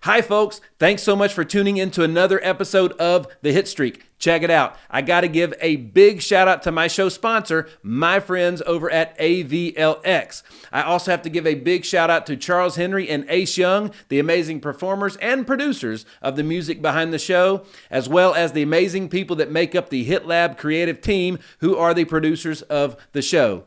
Hi, folks. Thanks so much for tuning in to another episode of The Hitstreak. Check it out. I got to give a big shout out to my show sponsor, my friends over at AVLX. I also have to give a big shout out to Charles Henry and Ace Young, the amazing performers and producers of the music behind the show, as well as the amazing people that make up the Hit Lab creative team, who are the producers of the show.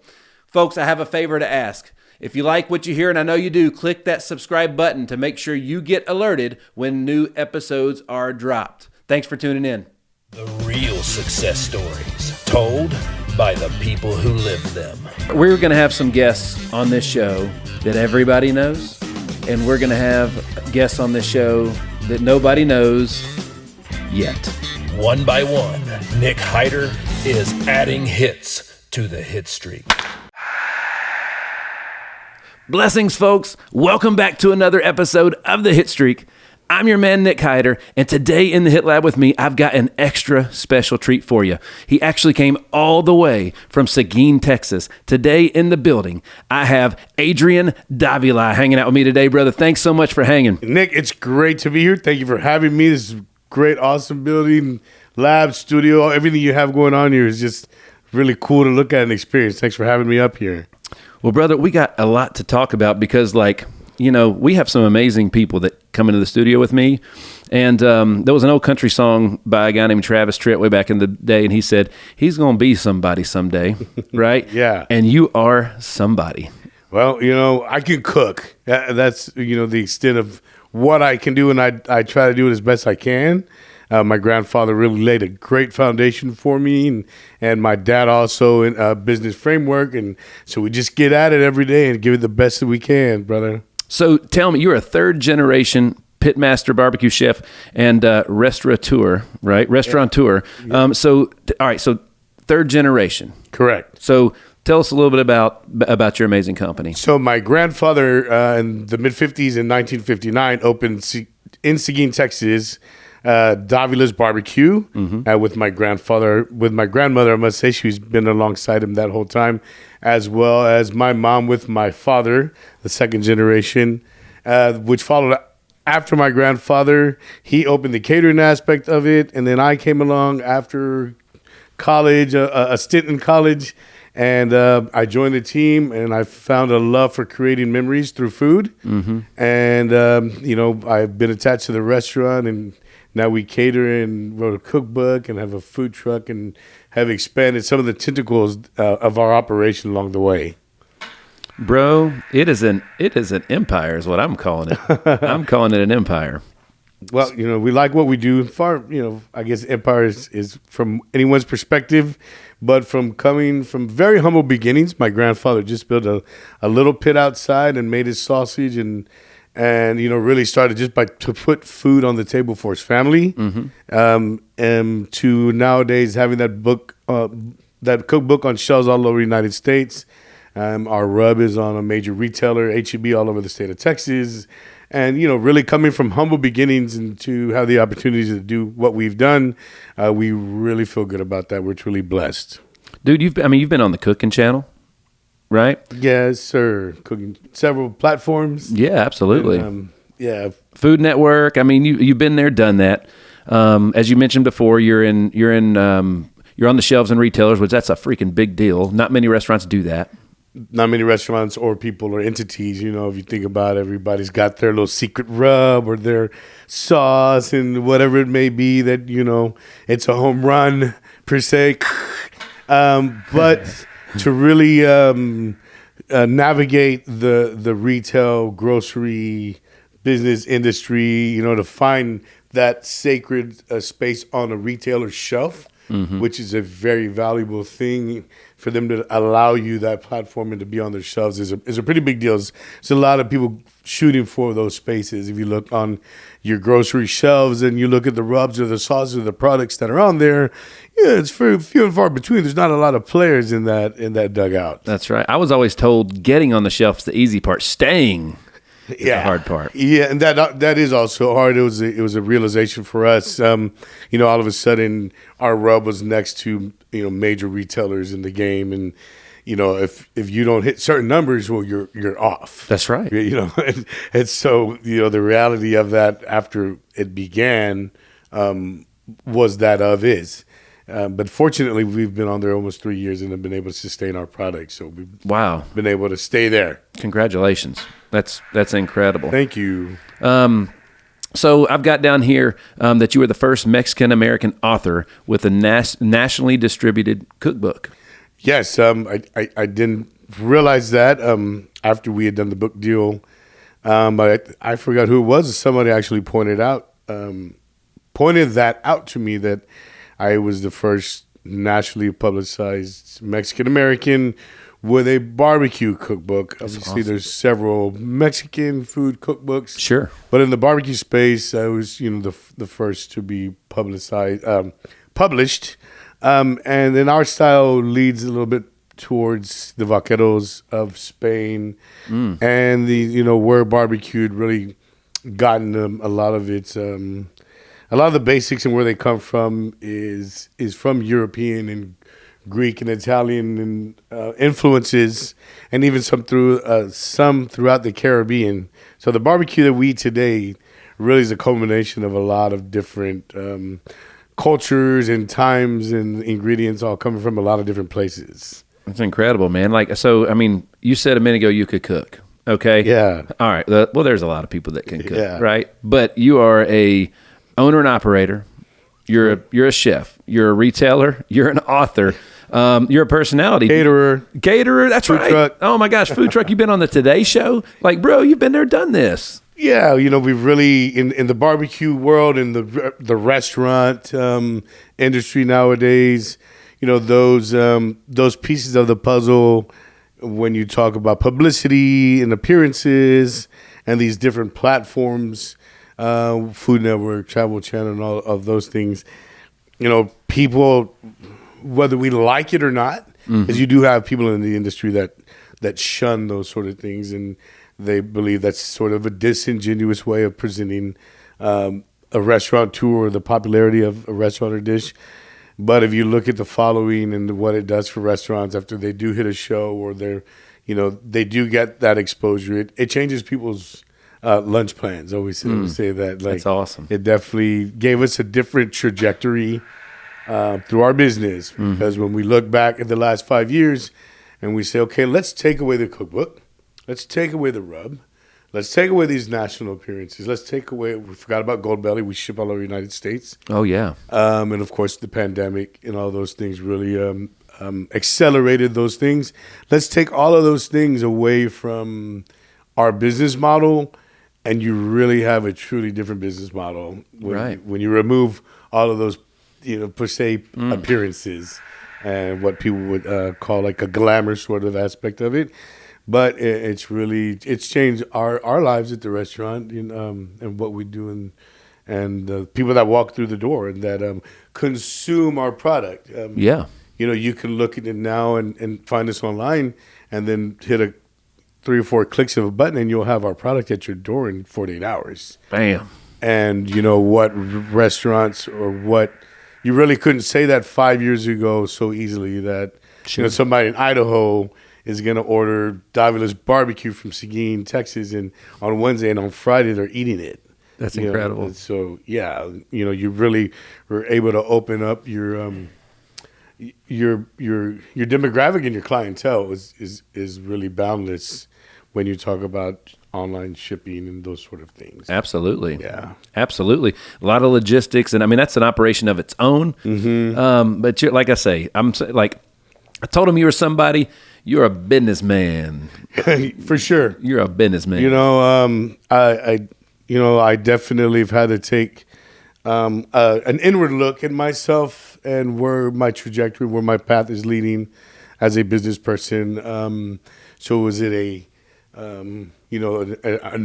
Folks, I have a favor to ask. If you like what you hear, and I know you do, click that subscribe button to make sure you get alerted when new episodes are dropped. Thanks for tuning in. The real success stories told by the people who live them. We're going to have some guests on this show that everybody knows, and we're going to have guests on this show that nobody knows yet. One by one, Nick Hyder is adding hits to the hit streak. Blessings, folks. Welcome back to another episode of The Hit Streak. I'm your man, Nick Hyder, and today in the Hit Lab with me, I've got an extra special treat for you. He actually came all the way from Seguin, Texas. Today in the building, I have Adrian Davila hanging out with me today, brother. Thanks so much for hanging. Nick, it's great to be here. Thank you for having me. This is great, awesome building, lab, studio. Everything you have going on here is just really cool to look at and experience. Thanks for having me up here. Well, brother, we got a lot to talk about because, we have some amazing people that come into the studio with me. And there was an old country song by a guy named Travis Tritt way back in the day, and he said, he's going to be somebody someday, right? Yeah. And you are somebody. Well, I can cook. That's, the extent of what I can do, and I try to do it as best I can. My grandfather really laid a great foundation for me, and my dad also in a business framework. And so we just get at it every day and give it the best that we can, brother. So tell me, you're a third-generation Pitmaster barbecue chef and restaurateur, right? Restaurateur. Yeah. So third generation. Correct. So tell us a little bit about your amazing company. So my grandfather in the mid-'50s in 1959 opened in Seguin, Texas, Davila's BBQ with my grandfather. With my grandmother, I must say, she's been alongside him that whole time, as well as my mom with my father, the second generation, which followed after my grandfather. He opened the catering aspect of it, and then I came along after college, a stint in college, and I joined the team, and I found a love for creating memories through food. And, I've been attached to the restaurant, and now we cater and wrote a cookbook and have a food truck and have expanded some of the tentacles of our operation along the way. Bro, it is an empire is what I'm calling it. I'm calling it an empire. Well, we like what we do. I guess empire is from anyone's perspective, but coming from very humble beginnings. My grandfather just built a little pit outside and made his sausage and really started just to put food on the table for his family. And to nowadays having that book, that cookbook on shelves all over the United States. Our rub is on a major retailer, H-E-B, all over the state of Texas. And, really coming from humble beginnings and to have the opportunities to do what we've done, we really feel good about that. We're truly blessed. Dude, you've been on the cooking channel, right? Yes, sir. Cooking several platforms. Yeah, absolutely. And, Food Network. You've been there, done that. As you mentioned before, you're on the shelves in retailers, which that's a freaking big deal. Not many restaurants do that. Not many restaurants or people or entities, if you think about it, everybody's got their little secret rub or their sauce and whatever it may be that, it's a home run per se. But to really navigate the retail, grocery, business industry, to find that sacred space on a retailer's shelf, which is a very valuable thing for them to allow you that platform and to be on their shelves is a pretty big deal. There's a lot of people shooting for those spaces. If you look on your grocery shelves and you look at the rubs or the sauces or the products that are on there, it's very few and far between. There's not a lot of players in that dugout. That's right. I was always told getting on the shelf is the easy part. Staying is the hard part. Yeah, and that is also hard. It was a realization for us. All of a sudden, our rub was next to major retailers in the game, and if you don't hit certain numbers, well, you're off. That's right. And so the reality of that after it began was that of is. But fortunately, we've been on there almost 3 years and have been able to sustain our product. So we've been able to stay there. Congratulations. That's incredible. Thank you. So I've got down here that you were the first Mexican-American author with a nationally distributed cookbook. Yes, I didn't realize that after we had done the book deal. But I forgot who it was. Somebody actually pointed that out to me, that I was the first nationally publicized Mexican-American with a barbecue cookbook. Obviously, there's several Mexican food cookbooks. Sure. But in the barbecue space, I was, the first to be published. And then our style leads a little bit towards the vaqueros of Spain and where barbecue had really gotten a lot of its a lot of the basics and where they come from is from European and Greek and Italian and influences, and even some throughout the Caribbean. So the barbecue that we eat today really is a culmination of a lot of different cultures and times and ingredients, all coming from a lot of different places. That's incredible, man. You said a minute ago you could cook. Okay. Yeah. All right. Well, there's a lot of people that can cook, right? But you are a owner and operator. You're a chef. You're a retailer. You're an author. You're a personality. Caterer. That's food right. Truck. Oh my gosh, food truck. You've been on the Today Show. Bro, you've been there, done this. Yeah, we've really in the barbecue world, in the restaurant industry nowadays. Those pieces of the puzzle. When you talk about publicity and appearances and these different platforms, Food Network, Travel Channel, and all of those things, people, whether we like it or not, because you do have people in the industry that shun those sort of things, and they believe that's sort of a disingenuous way of presenting a restaurateur or the popularity of a restaurant or dish. But if you look at the following and what it does for restaurants after they do hit a show, or they do get that exposure, it changes people's lunch plans. I always say that. That's awesome. It definitely gave us a different trajectory through our business, because when we look back at the last 5 years and we say, okay, let's take away the cookbook, let's take away the rub, let's take away these national appearances, we forgot about Gold Belly, we ship all over the United States. Oh, yeah. And of course, the pandemic and all those things really accelerated those things. Let's take all of those things away from our business model, and you really have a truly different business model when you remove all of those, per se, appearances and what people would call like a glamour sort of aspect of it. But it's changed our lives at the restaurant, and what we do, and the people that walk through the door and that consume our product. You can look at it now and find us online, and then hit 3 or 4 clicks of a button, and you'll have our product at your door in 48 hours. Bam. And what restaurants, or what, you really couldn't say that 5 years ago so easily, that somebody in Idaho is going to order Davila's BBQ from Seguin, Texas, and on Wednesday, and on Friday they're eating it. That's incredible. So you really were able to open up your demographic and your clientele is really boundless when you talk about online shipping and those sort of things. Absolutely. Yeah. Absolutely. A lot of logistics, and that's an operation of its own. But like I say, I told him you were somebody. You're a businessman. For sure. You're a businessman. I definitely have had to take an inward look at myself and where my trajectory, where my path is leading as a business person. So was it an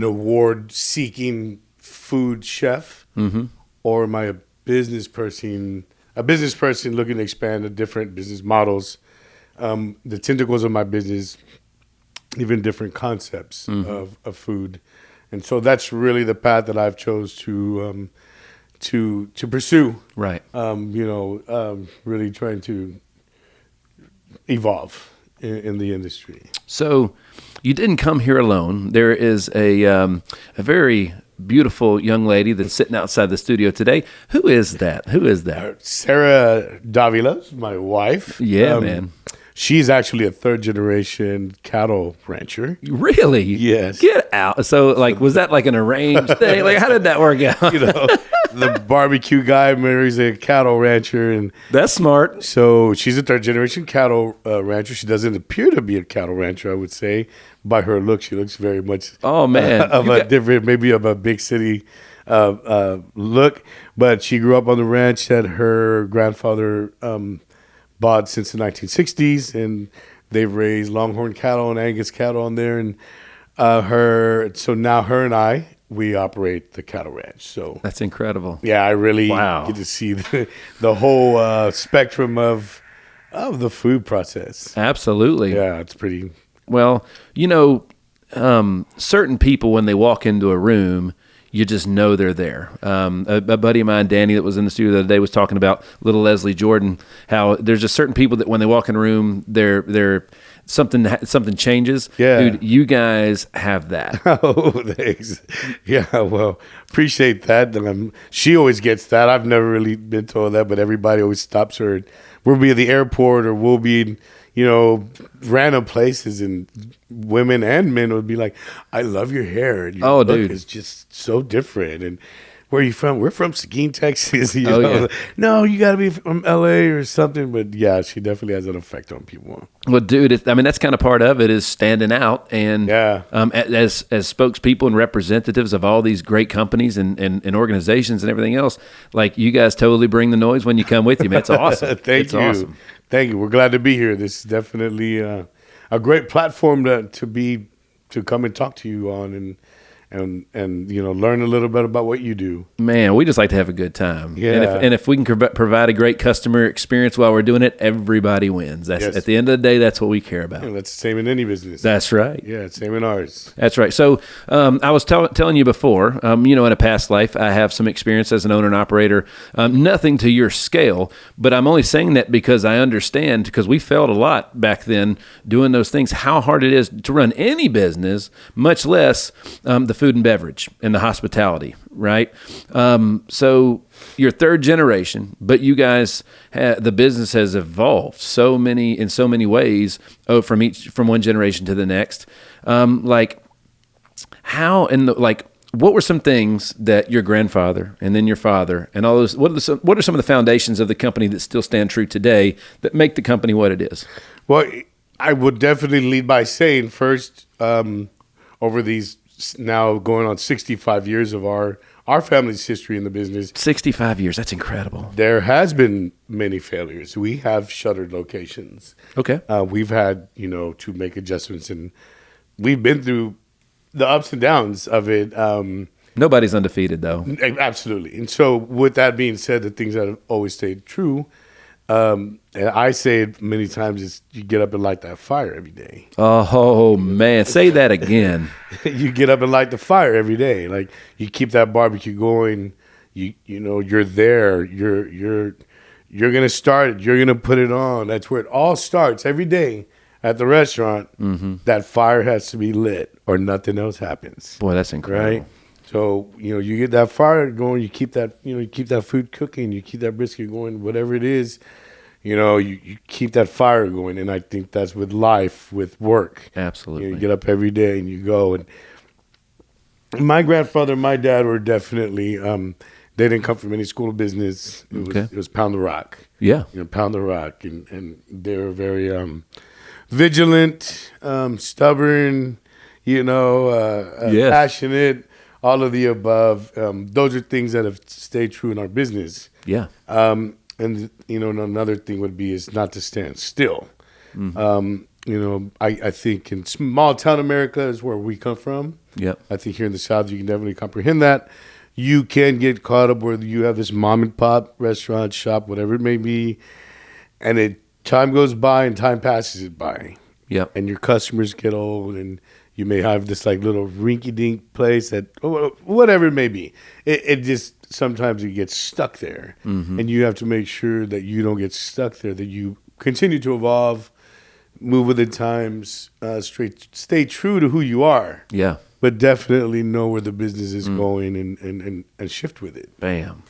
award-seeking food chef, or am I a business person looking to expand to different business models? The tentacles of my business, even different concepts of food. And so that's really the path that I've chose to pursue. Right. Really trying to evolve in the industry. So you didn't come here alone. There is a very beautiful young lady that's sitting outside the studio today. Who is that? Sarah Davila, my wife. Yeah, man. She's actually a third generation cattle rancher. Really? Yes. Get out. So, like, was that like an arranged thing? Like, how did that work out? The barbecue guy marries a cattle rancher, and that's smart. so she's a third generation cattle rancher. She doesn't appear to be a cattle rancher, I would say. By her look, she looks very much different, maybe of a big city look. But she grew up on the ranch that her grandfather bought since the 1960s, and they've raised Longhorn cattle and Angus cattle on there. And so now her and I, we operate the cattle ranch. So that's incredible. Yeah, I really get to see the whole spectrum of the food process. Absolutely. Yeah, it's pretty. Well, certain people, when they walk into a room, you just know they're there. A buddy of mine, Danny, that was in the studio the other day, was talking about little Leslie Jordan, how there's just certain people that when they walk in a room, they're something changes. Yeah. Dude, you guys have that. Oh, thanks. Yeah, well, appreciate that. And she always gets that. I've never really been told that, but everybody always stops her. And we'll be at the airport, or we'll be in, random places, and women and men would be like, I love your hair. And your look is just so different. And where are you from? We're from Seguin, Texas. Yeah. No, you got to be from LA or something. But yeah, she definitely has an effect on people. Well, dude, that's kind of part of it, is standing out. And as spokespeople and representatives of all these great companies and organizations and everything else, like, you guys totally bring the noise when you come with you, man. It's awesome. Thank you. Awesome. Thank you. We're glad to be here. This is definitely a great platform to come and talk to you on, and learn a little bit about what you do. Man, we just like to have a good time. Yeah. And if we can provide a great customer experience while we're doing it, everybody wins. At the end of the day, that's what we care about. Yeah, that's the same in any business. That's right. Yeah, same in ours. That's right. So I was telling you before, in a past life, I have some experience as an owner and operator. Nothing to your scale, but I'm only saying that because I understand, because we failed a lot back then doing those things, how hard it is to run any business, much less the food and beverage and the hospitality, right? So you're third generation, but you guys, the business has evolved in so many ways from one generation to the next. What were some things that your grandfather and then your father and all those, what are some of the foundations of the company that still stand true today that make the company what it is? Well, I would definitely lead by saying first, over these now going on 65 years of our family's history in the business. 65 years, that's incredible. There has been many failures. We have shuttered locations. Okay. We've had, to make adjustments, and we've been through the ups and downs of it. Nobody's undefeated, though. Absolutely. And so with that being said, the things that have always stayed true, and I say it many times, is you get up and light that fire every day. Oh, man. Say that again. You get up and light the fire every day. Like, you keep that barbecue going. You're there. You're going to start it. You're going to put it on. That's where it all starts every day at the restaurant. Mm-hmm. That fire has to be lit or nothing else happens. Boy, that's incredible. Right? So, you get that fire going, you keep that food cooking, you keep that brisket going, whatever it is, you keep that fire going. And I think that's with life, with work. Absolutely. You get up every day and you go. And my grandfather and my dad were definitely, they didn't come from any school of business. It was Pound the Rock. Yeah. Pound the Rock. And they were very vigilant, stubborn, passionate. All of the above. Those are things that have stayed true in our business. Yeah. And another thing would be is not to stand still. Mm-hmm. I think in small town America is where we come from. Yeah. I think here in the South you can definitely comprehend that. You can get caught up where you have this mom and pop restaurant, shop, whatever it may be, and time goes by and time passes it by. Yep. And your customers get old, and you may have this little rinky-dink place that, whatever it may be. It just, sometimes you get stuck there. Mm-hmm. And you have to make sure that you don't get stuck there, that you continue to evolve, move with the times, stay true to who you are. Yeah. But definitely know where the business is going and shift with it. Bam.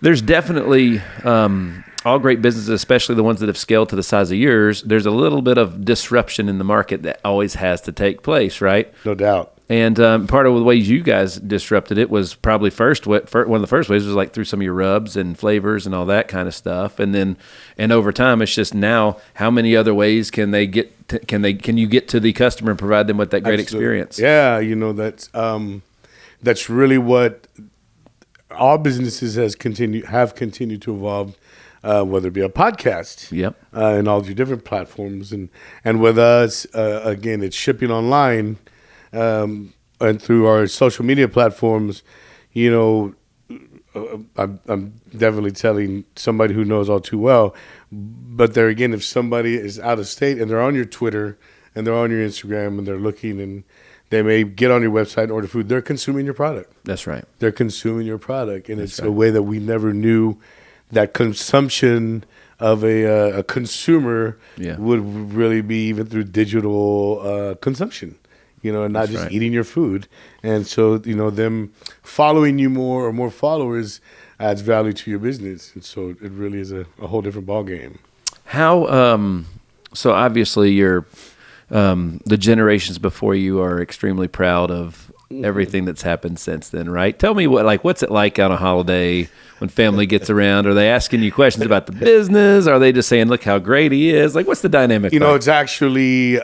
There's definitely all great businesses, especially the ones that have scaled to the size of yours. There's a little bit of disruption in the market that always has to take place, right? No doubt. And part of the ways you guys disrupted it was probably one of the first ways was like through some of your rubs and flavors and all that kind of stuff. And over time, it's just now how many other ways can you get to the customer and provide them with that great experience? Yeah, that's really what all businesses have continued to evolve. Whether it be a podcast, and all your different platforms, and with us, again, it's shipping online. And through our social media platforms, I'm definitely telling somebody who knows all too well. But there again, if somebody is out of state and they're on your Twitter and they're on your Instagram and they're looking and they may get on your website and order food, they're consuming your product. That's right. They're consuming your product. And it's a way that we never knew that consumption of a consumer would really be even through digital consumption. And not just eating your food. And so, them following you more or more followers adds value to your business. And so it really is a whole different ballgame. How, so obviously you're, the generations before you are extremely proud of everything that's happened since then, right? Tell me what's it like on a holiday when family gets around? Are they asking you questions about the business? Are they just saying, look how great he is? What's the dynamic like? It's actually,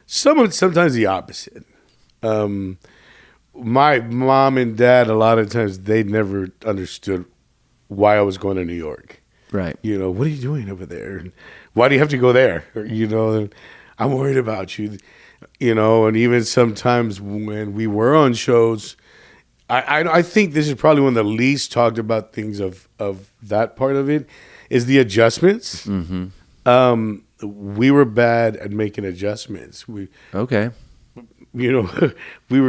sometimes the opposite. My mom and dad, a lot of times, they never understood why I was going to New York. Right. What are you doing over there? And why do you have to go there? I'm worried about you. And even sometimes when we were on shows, I think this is probably one of the least talked about things of that part of it is the adjustments. Mm-hmm. We were bad at making adjustments. We were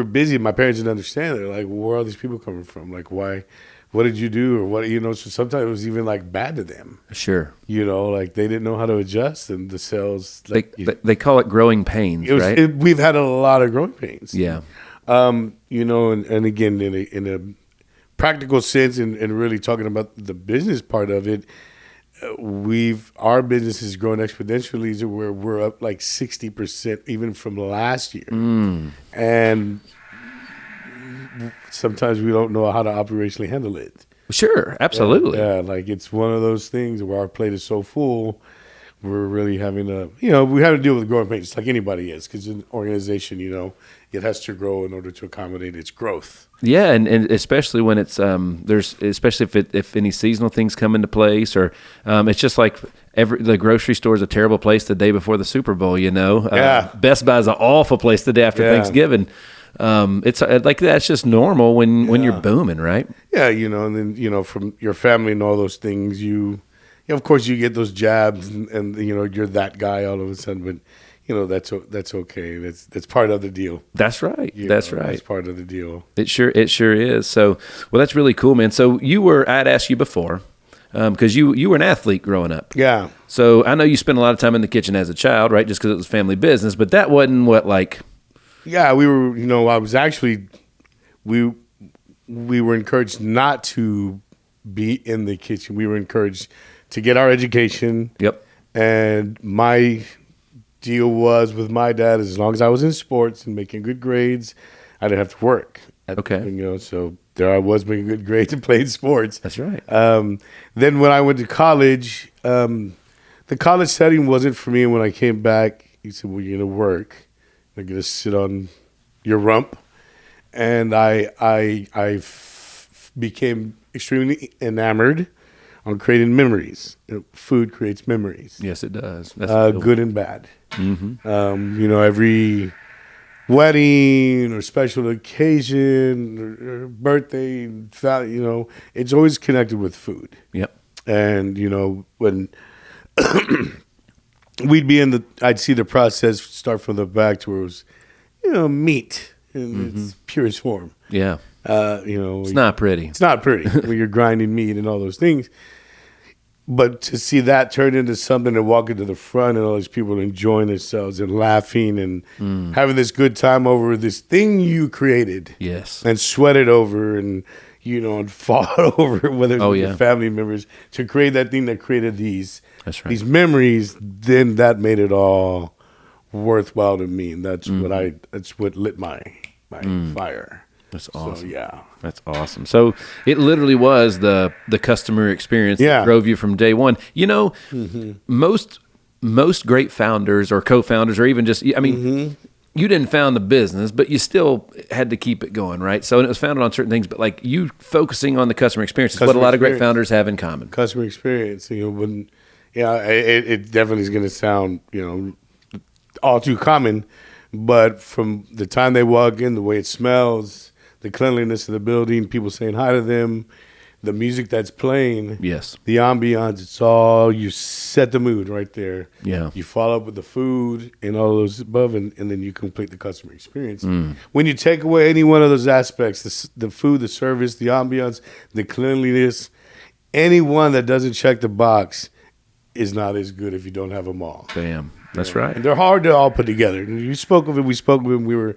busy. My parents didn't understand. They're like, where are all these people coming from? Like, why? What did you do? Or what? So sometimes it was even like bad to them. Sure. They didn't know how to adjust, and the sales. They call it growing pains, right? We've had a lot of growing pains. Yeah. And again, in a practical sense, and really talking about the business part of it. Our business has grown exponentially to where we're up like 60% even from last year. And sometimes we don't know how to operationally handle it. Sure, absolutely. Yeah, it's one of those things where our plate is so full, we're really having we have to deal with growing pains like anybody is, because an organization, it has to grow in order to accommodate its growth. Yeah, and especially when it's especially if any seasonal things come into place, or it's just like the grocery store is a terrible place the day before the Super Bowl. Best Buy is an awful place the day after Thanksgiving. It's that's just normal when you're booming, right? Yeah, and then from your family and all those things, of course you get those jabs, and you're that guy all of a sudden, but. That's okay. That's part of the deal. That's right. That's right. That's part of the deal. It sure is. So, well, that's really cool, man. So I'd asked you before, because you were an athlete growing up. Yeah. So I know you spent a lot of time in the kitchen as a child, right? Just because it was family business, but that wasn't Yeah, we were. I was actually, we were encouraged not to be in the kitchen. We were encouraged to get our education. Yep. And my deal was with my dad, as long as I was in sports and making good grades, I didn't have to work. Okay. So there I was making good grades and playing sports. That's right. Then when I went to college, the college setting wasn't for me. And when I came back, he said, well, you're going to work. You're going to sit on your rump. And I became extremely enamored on creating memories. Food creates memories. Yes, it does. That's good and bad. Mm-hmm. Every wedding or special occasion or birthday, it's always connected with food. Yep. And, when I'd see the process start from the back to where it was, meat in its purest form. Yeah. It's not pretty. It's not pretty when you're grinding meat and all those things. But to see that turn into something and walk into the front and all these people enjoying themselves and laughing and having this good time over this thing you created. Yes. And sweated over and, and fought over, whether it's with your family members, to create that thing that created these memories, then that made it all worthwhile to me. And that's what lit my fire. That's awesome. So, that's awesome. So it literally was the customer experience that drove you from day one. Most great founders or co-founders, or even just, you didn't found the business, but you still had to keep it going, right? So it was founded on certain things, but like you focusing on the customer experience is what a lot of great founders have in common. Customer experience, it definitely is going to sound, all too common, but from the time they walk in, the way it smells, the cleanliness of the building, people saying hi to them, the music that's playing, the ambiance, it's all, you set the mood right there. Yeah. You follow up with the food and all those above, and then you complete the customer experience. When you take away any one of those aspects, the food, the service, the ambiance, the cleanliness, anyone that doesn't check the box is not as good if you don't have them all. Damn. That's right. And they're hard to all put together. You spoke of it. We spoke when we were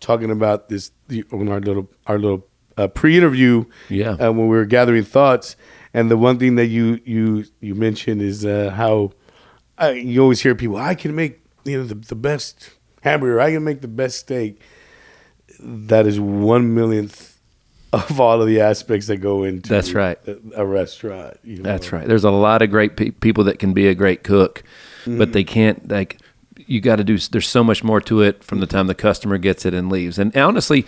talking about this on our little pre-interview. When we were gathering thoughts, and the one thing that you mentioned is how you always hear people, I can make the best hamburger. I can make the best steak. That is 1/1,000,000th of all of the aspects that go into a restaurant. That's right. There's a lot of great people that can be a great cook, but they can't, you got to do, there's so much more to it from the time the customer gets it and leaves. And honestly,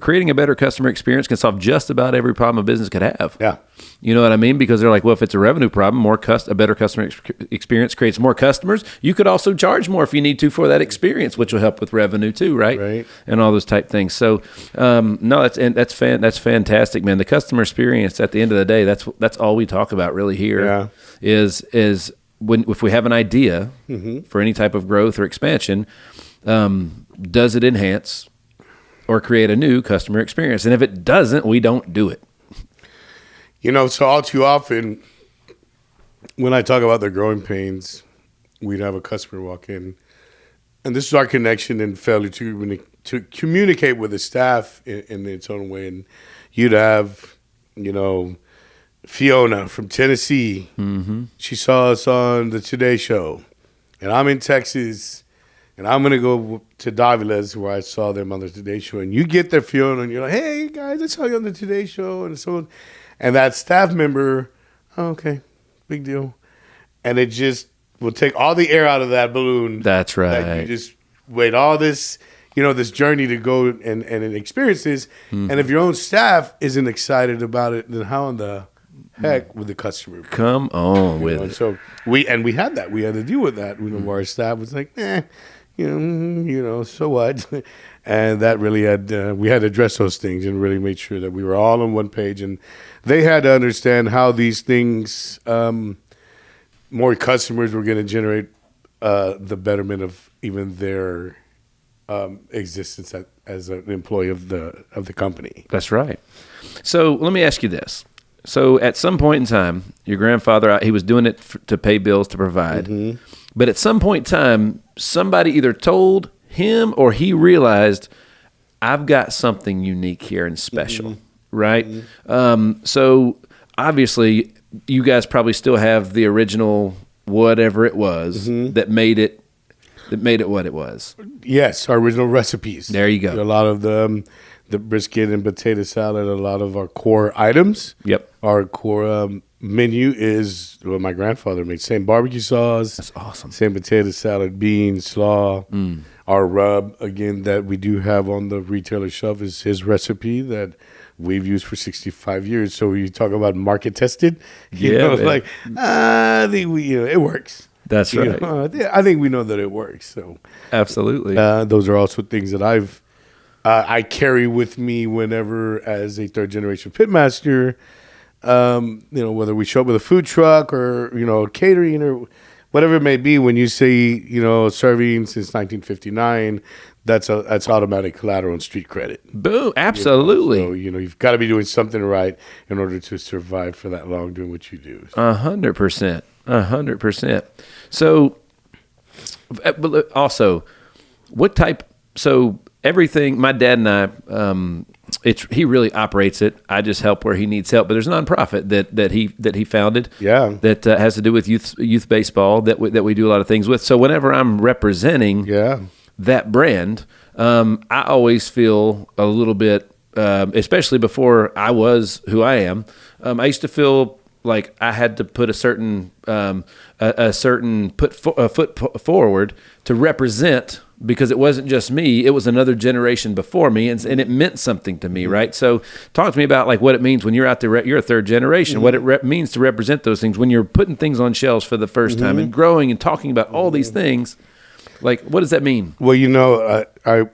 creating a better customer experience can solve just about every problem a business could have. Yeah. You know what I mean? Because they're like, well, if it's a revenue problem, a better customer experience creates more customers. You could also charge more if you need to for that experience, which will help with revenue too, right? Right. And all those type things. So, no, that's fantastic, man. The customer experience at the end of the day, that's all we talk about really here. Yeah. Is if we have an idea for any type of growth or expansion, does it enhance or create a new customer experience? And if it doesn't, we don't do it. So all too often, when I talk about the growing pains, we'd have a customer walk in, and this is our connection and failure to communicate with the staff in its own way. And you'd have, Fiona from Tennessee. She saw us on the Today Show, and I'm in Texas, and I'm going to go to Davila's where I saw them on the Today Show. And you get there, Fiona, and you're like, hey, guys, I saw you on the Today Show. And so on. And that staff member, okay, big deal. And it just will take all the air out of that balloon. That's right. That you just wait all this, this journey to go and experience this. And if your own staff isn't excited about it, then how in the heck with the customer? Come on with it. So we had that. We had to deal with that. Where our staff was like, so what? And that really we had to address those things and really make sure that we were all on one page. And they had to understand how these things, more customers were going to generate the betterment of even their existence as an employee of the company. That's right. So let me ask you this. So at some point in time, your grandfather, he was doing it to pay bills, to provide. But at some point in time, somebody either told him or he realized, I've got something unique here and special, right? So obviously, you guys probably still have the original whatever it was that made it what it was. Yes, our original recipes. There you go. A lot of the brisket and potato salad, a lot of our core items. Yep. Our core menu is what my grandfather made. Same barbecue sauce. That's awesome. Same potato salad, beans, slaw. Our rub, again, that we do have on the retailer shelf is his recipe that we've used for 65 years. So you talk about market tested. I think it works. That's right. I think we know that it works. So absolutely. Those are also things that I carry with me whenever, as a third generation pitmaster, whether we show up with a food truck or, catering or whatever it may be, when you say, serving since 1959, that's automatic collateral and street credit. Boom, absolutely. So, you've got to be doing something right in order to survive for that long doing what you do. 100%. 100%. So, but also, what type? So everything. My dad and I, he really operates it. I just help where he needs help. But there's a nonprofit that he founded. Yeah. That has to do with youth baseball that we do a lot of things with. So whenever I'm representing that brand, I always feel a little bit, especially before I was who I am. I used to feel like I had to put a certain foot forward to represent, because it wasn't just me, it was another generation before me, and it meant something to me, right? So talk to me about like what it means when you're out there, you're a third generation, what it means to represent those things when you're putting things on shelves for the first time and growing and talking about all these things. Like, what does that mean? Well, I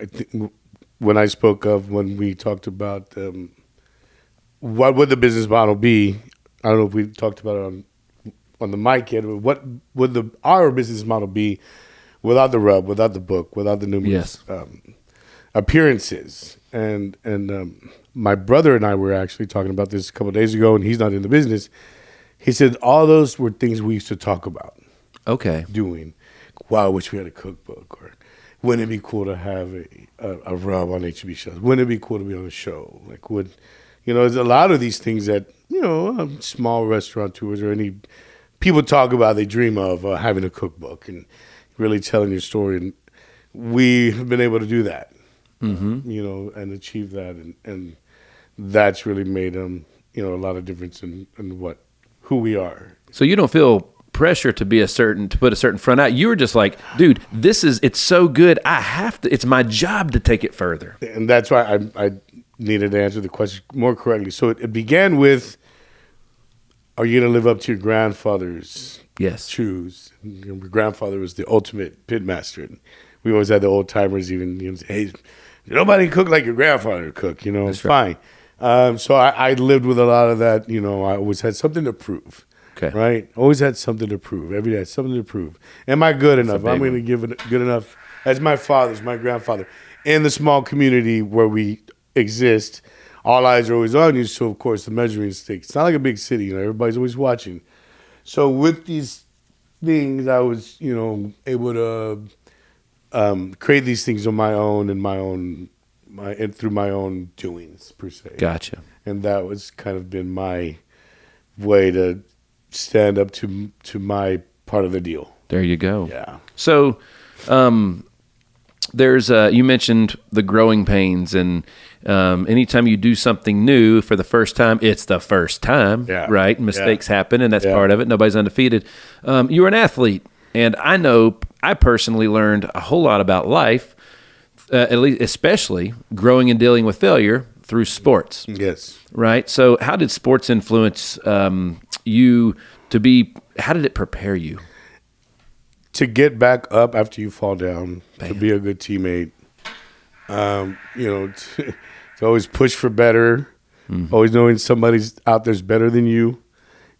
think when we talked about what would the business model be, I don't know if we talked about it on the mic yet, but what would our business model be without the rub, without the book, without the numerous appearances? And my brother and I were actually talking about this a couple of days ago, and he's not in the business. He said all those were things we used to talk about. Okay. Doing. Wow, I wish we had a cookbook. Or wouldn't it be cool to have a rub on HB shows? Wouldn't it be cool to be on a show? Like, there's a lot of these things that, small restaurateurs or any people talk about, they dream of having a cookbook and really telling your story. And we have been able to do that, and achieve that. And that's really made, a lot of difference in who we are. So you don't feel pressure to put a certain front out. You were just like, dude, it's so good. It's my job to take it further. And that's why I needed to answer the question more correctly. So it began with, are you going to live up to your grandfather's shoes? Your grandfather was the ultimate pitmaster. And we always had the old timers even say, hey, nobody cook like your grandfather cook, That's fine. Right. So I lived with a lot of that. I always had something to prove. Okay. Right? Always had something to prove. Every day I had something to prove. Am I good enough? I'm going to give it good enough as my grandfather. In the small community where we exist, all eyes are always on you. So, of course, the measuring stick. It's not like a big city. Everybody's always watching. So with these things, I was, able to create these things on my own and through my own doings, per se. Gotcha. And that was kind of been my way to stand up to my part of the deal. There you go. Yeah. So, there's you mentioned the growing pains, and anytime you do something new for the first time, it's the first time, right? Mistakes happen, and that's part of it. Nobody's undefeated. You were an athlete, and I know I personally learned a whole lot about life, at least especially growing and dealing with failure through sports. Yes. Right. So, how did sports influence you to be? How did it prepare you to get back up after you fall down? Bam. To be a good teammate, to always push for better, always knowing somebody's out there's better than you,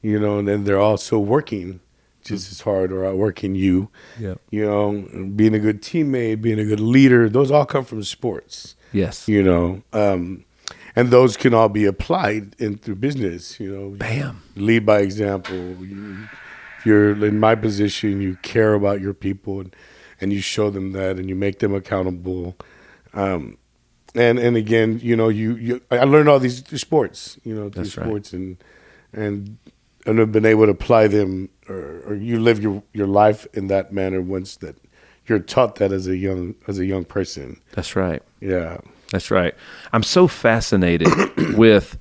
and then they're also working just as hard or outworking you. Yeah. Being a good teammate, being a good leader, those all come from sports. Yes. And those can all be applied through business. Bam. Lead by example. If you're in my position, you care about your people and you show them that and you make them accountable. And again, I learned all these through sports, through That's sports right. and have been able to apply them, or you live your life in that manner once that you're taught that as a young person. That's right. Yeah. That's right. I'm so fascinated with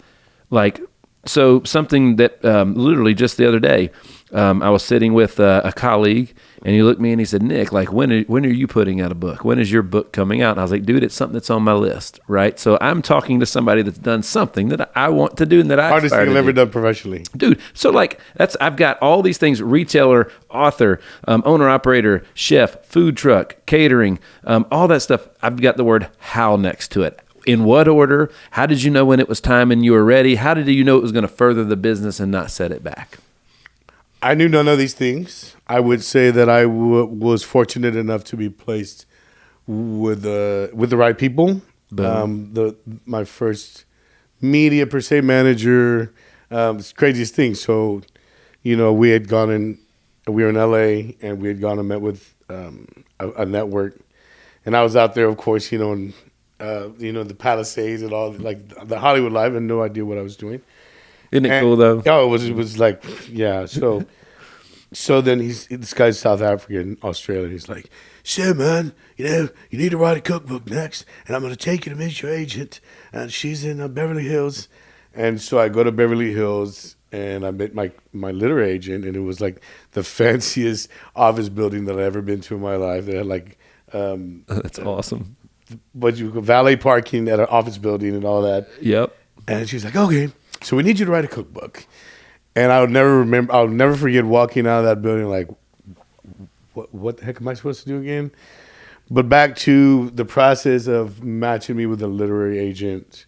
something that literally just the other day, I was sitting with a colleague, and he looked at me and he said, Nick, when are you putting out a book? When is your book coming out? And I was like, dude, it's something that's on my list, right? So I'm talking to somebody that's done something that I want to do and that I hardest thing I've ever done professionally. Dude, so I've got all these things: retailer, author, owner, operator, chef, food truck, catering, all that stuff. I've got the word how next to it. In what order? How did you know when it was time and you were ready? How did you know it was going to further the business and not set it back? I knew none of these things. I would say that I was fortunate enough to be placed with the right people. My first media per se manager, it's the craziest thing. So, we had gone in. We were in LA, and we had gone and met with a network, and I was out there, of course, in the Palisades and all, like the Hollywood life, and no idea what I was doing. Isn't it cool though? Oh, it was like, yeah. So then this guy's South African, Australian. He's like, "So man, you need to write a cookbook next, and I'm going to take you to meet your agent, and she's in Beverly Hills." And so I go to Beverly Hills, and I met my literary agent, and it was like the fanciest office building that I've ever been to in my life. They had like, that's awesome. What you call valet parking at an office building and all that. Yep. And she's like, "Okay, so we need you to write a cookbook." And I'll never forget walking out of that building like, what the heck am I supposed to do again? But back to the process of matching me with a literary agent.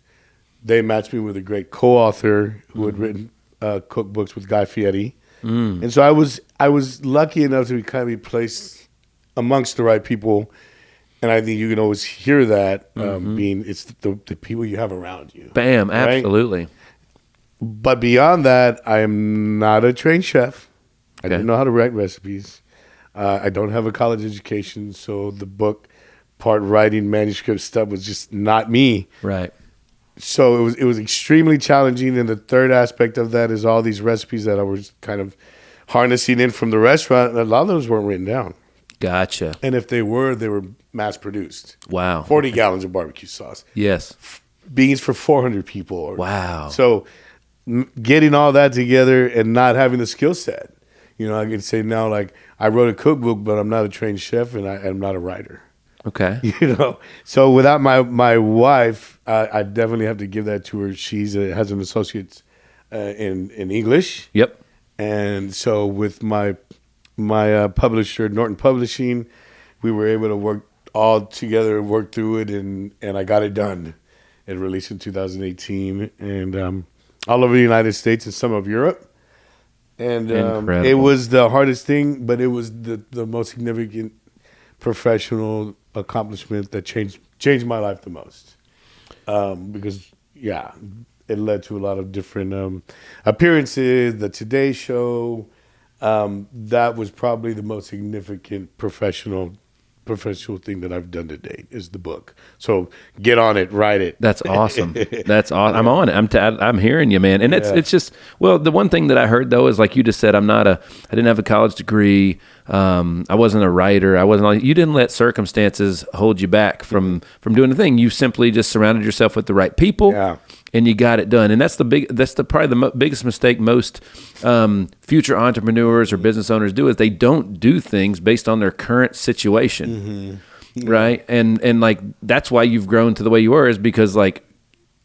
They matched me with a great co-author who had written cookbooks with Guy Fieri. And so I was lucky enough to kind of be placed amongst the right people. And I think you can always hear that being it's the people you have around you. Bam, right? absolutely. But beyond that, I am not a trained chef. I don't know how to write recipes. I don't have a college education, so the book part writing manuscript stuff was just not me. Right. So it was extremely challenging. And the third aspect of that is all these recipes that I was kind of harnessing in from the restaurant. A lot of those weren't written down. Gotcha. And if they were mass produced. Wow. 40 gallons of barbecue sauce. Yes. Beans for 400 people. Wow. So getting all that together and not having the skill set. I can say now, like, I wrote a cookbook, but I'm not a trained chef and I'm not a writer. Okay. So without my wife, I definitely have to give that to her. She's has an associate's in English. Yep. And so with my publisher, Norton Publishing, we were able to work all together and work through it, and I got it done. It released in 2018, and all over the United States and some of Europe. And it was the hardest thing, but it was the most significant professional accomplishment that changed my life the most. Because, it led to a lot of different appearances, the Today Show. That was probably the most significant professional thing that I've done to date is the book. So get on it, write it. That's awesome. That's awesome. I'm on it. I'm hearing you, man. And it's just, well, the one thing that I heard though is like you just said, I didn't have a college degree. I wasn't a writer. You didn't let circumstances hold you back from doing the thing. You simply just surrounded yourself with the right people. Yeah. And you got it done, and that's probably the biggest mistake most future entrepreneurs or business owners do is they don't do things based on their current situation, right? And like that's why you've grown to the way you are is because like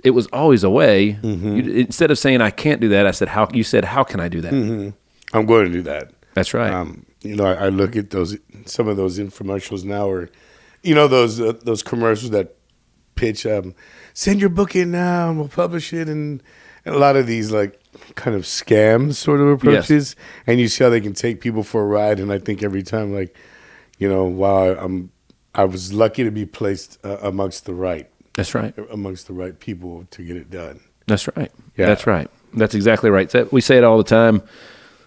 it was always a way. Instead of saying I can't do that, I said how. You said how can I do that? I'm going to do that. That's right. I look at some of those infomercials now, or those commercials that pitch. Send your book in now and we'll publish it. And a lot of these like kind of scam sort of approaches. Yes. And you see how they can take people for a ride. And I think every time like, wow, I was lucky to be placed amongst the right. That's right. Amongst the right people to get it done. That's right. Yeah. That's right. That's exactly right. We say it all the time.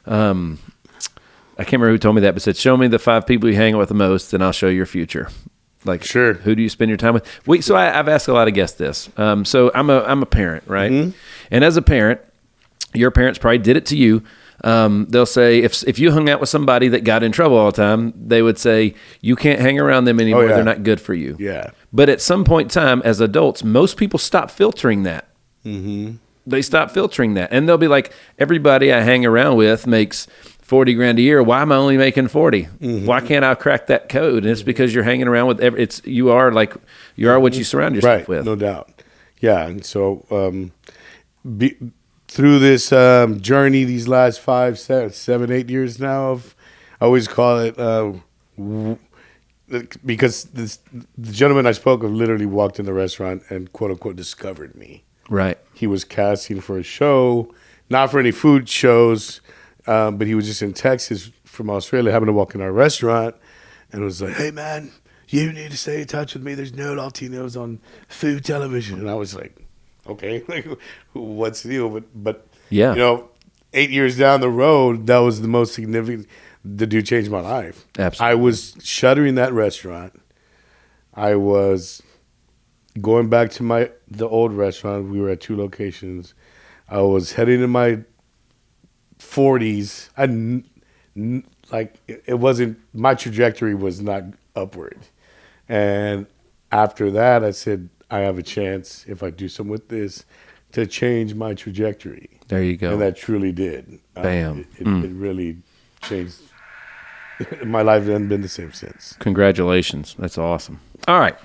I can't remember who told me that, but said, show me the 5 people you hang out with the most and I'll show you your future. Like, sure. Who do you spend your time with? So I've asked a lot of guests this. So I'm a parent, right? And as a parent, your parents probably did it to you. They'll say if you hung out with somebody that got in trouble all the time, they would say you can't hang around them anymore. They're not good for you. Yeah. But at some point in time, as adults, most people stop filtering that. They stop filtering that, and they'll be like, everybody I hang around with makes $40,000 a year. Why am I only making 40? Why can't I crack that code? And it's because you're hanging around with you are what you surround yourself with. No doubt. Yeah. And so through this journey, these last 5, 7, 8 years now, I always call it because the gentleman I spoke of literally walked in the restaurant and quote unquote discovered me. Right. He was casting for a show, not for any food shows. but he was just in Texas from Australia, happened to walk in our restaurant, and was like, "Hey, man, you need to stay in touch with me. There's no Latinos on food television." And I was like, "Okay, like, what's the deal?" But Yeah. 8 years down the road, that was the most significant. The dude changed my life. Absolutely. I was shuttering that restaurant. I was going back to the old restaurant. We were at 2 locations. I was heading in my 40s. It wasn't, my trajectory was not upward. And after that, I said, I have a chance, if I do something with this, to change my trajectory. There you go. And that truly did. Bam. It really changed. My life hasn't been the same since. Congratulations. That's awesome. All right.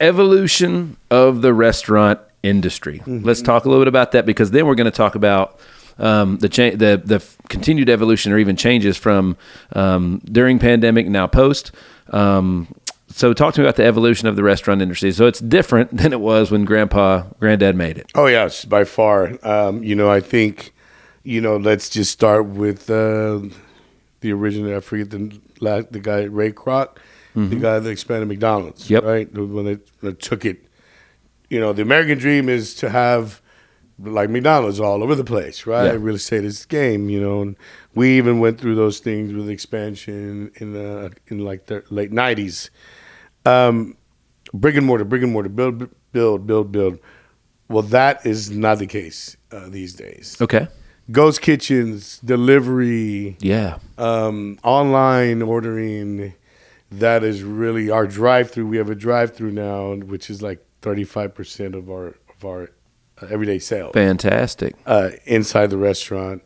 Evolution of the restaurant industry. Let's talk a little bit about that, because then we're going to talk about the continued evolution or even changes from during pandemic, now post. So talk to me about the evolution of the restaurant industry. So it's different than it was when granddad made it. Oh, yes, by far. I think, let's just start with the original, I forget the guy, Ray Kroc, the guy that expanded McDonald's, Yep. right? When they took it, the American dream is to have like McDonald's all over the place, right? Yeah. Real estate is game, and we even went through those things with expansion in like the late 90s. Brick and mortar, build. Well, that is not the case these days. Okay. Ghost kitchens, delivery, Yeah. online ordering. That is really our drive-through. We have a drive-through now, which is like 35% of our everyday sales. Fantastic. Inside the restaurant.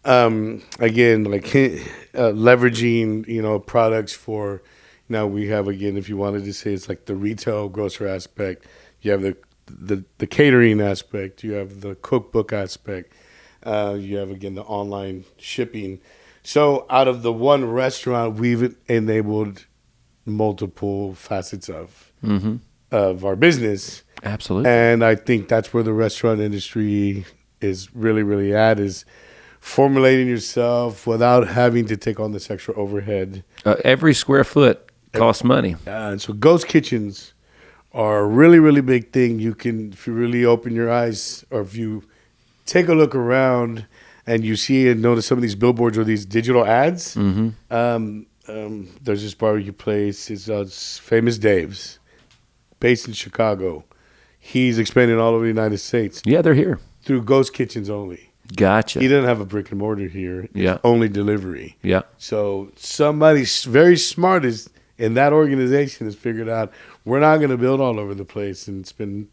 Again, like leveraging, products for. Now we have, again, if you wanted to say, it's like the retail grocer aspect. You have the catering aspect. You have the cookbook aspect. You have, again, the online shipping. So out of the one restaurant, we've enabled multiple facets of our business. Absolutely. And I think that's where the restaurant industry is really, really at, is formulating yourself without having to take on this extra overhead. Every square foot costs money. And so ghost kitchens are a really, really big thing. You can, if you really open your eyes, or if you take a look around and you see and notice some of these billboards or these digital ads, there's this barbecue place. It's Famous Dave's, based in Chicago. He's expanding all over the United States Yeah, they're here. through ghost kitchens only. Gotcha. He doesn't have a brick and mortar here. It's Yeah. only delivery. Yeah. So somebody very smart in that organization has figured out we're not going to build all over the place and spend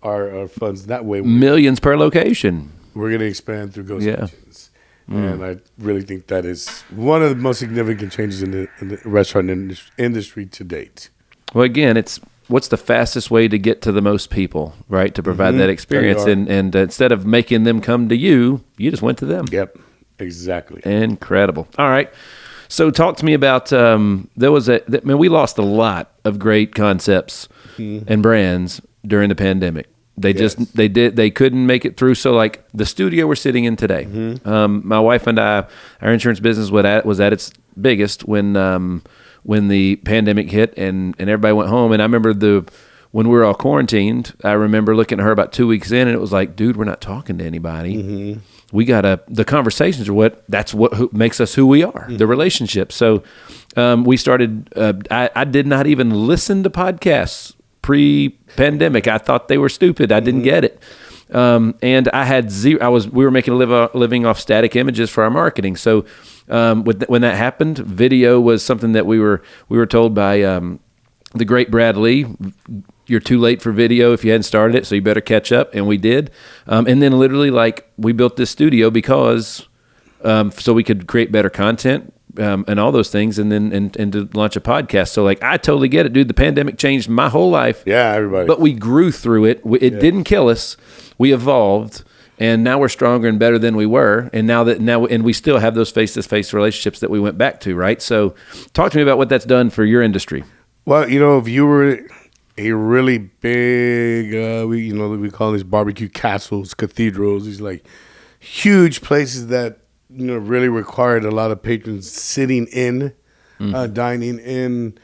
our funds that way. Millions per location. We're going to expand through ghost Yeah. kitchens. And I really think that is one of the most significant changes in the restaurant industry to date. Well, again, what's the fastest way to get to the most people, right? To provide that experience. There you And instead of making them come to you, you just went to them. Yep, exactly. Incredible. All right. So talk to me about, we lost a lot of great concepts and brands during the pandemic. They they couldn't make it through. So like the studio we're sitting in today, my wife and I, our insurance business was at its biggest when the pandemic hit and everybody went home. And I remember when we were all quarantined, I remember looking at her about 2 weeks in and it was like, dude, we're not talking to anybody. We the conversations are what makes us who we are, the relationships. So we started, I did not even listen to podcasts pre-pandemic. I thought they were stupid. I didn't get it. And I had zero. We were making a living off static images for our marketing. So when that happened, video was something that we were told by the great Brad Lee. You're too late for video if you hadn't started it, so you better catch up. And we did. And then literally, we built this studio because so we could create better content. And all those things, and then and to launch a podcast. So I totally get it, dude. The pandemic changed my whole life. Yeah, everybody. But we grew through it. It didn't kill us. We evolved, and now we're stronger and better than we were. And and we still have those face-to-face relationships that we went back to, right? So, talk to me about what that's done for your industry. Well, if you were a really big, we call these barbecue castles, cathedrals, these like huge places that really required a lot of patrons sitting in, dining in.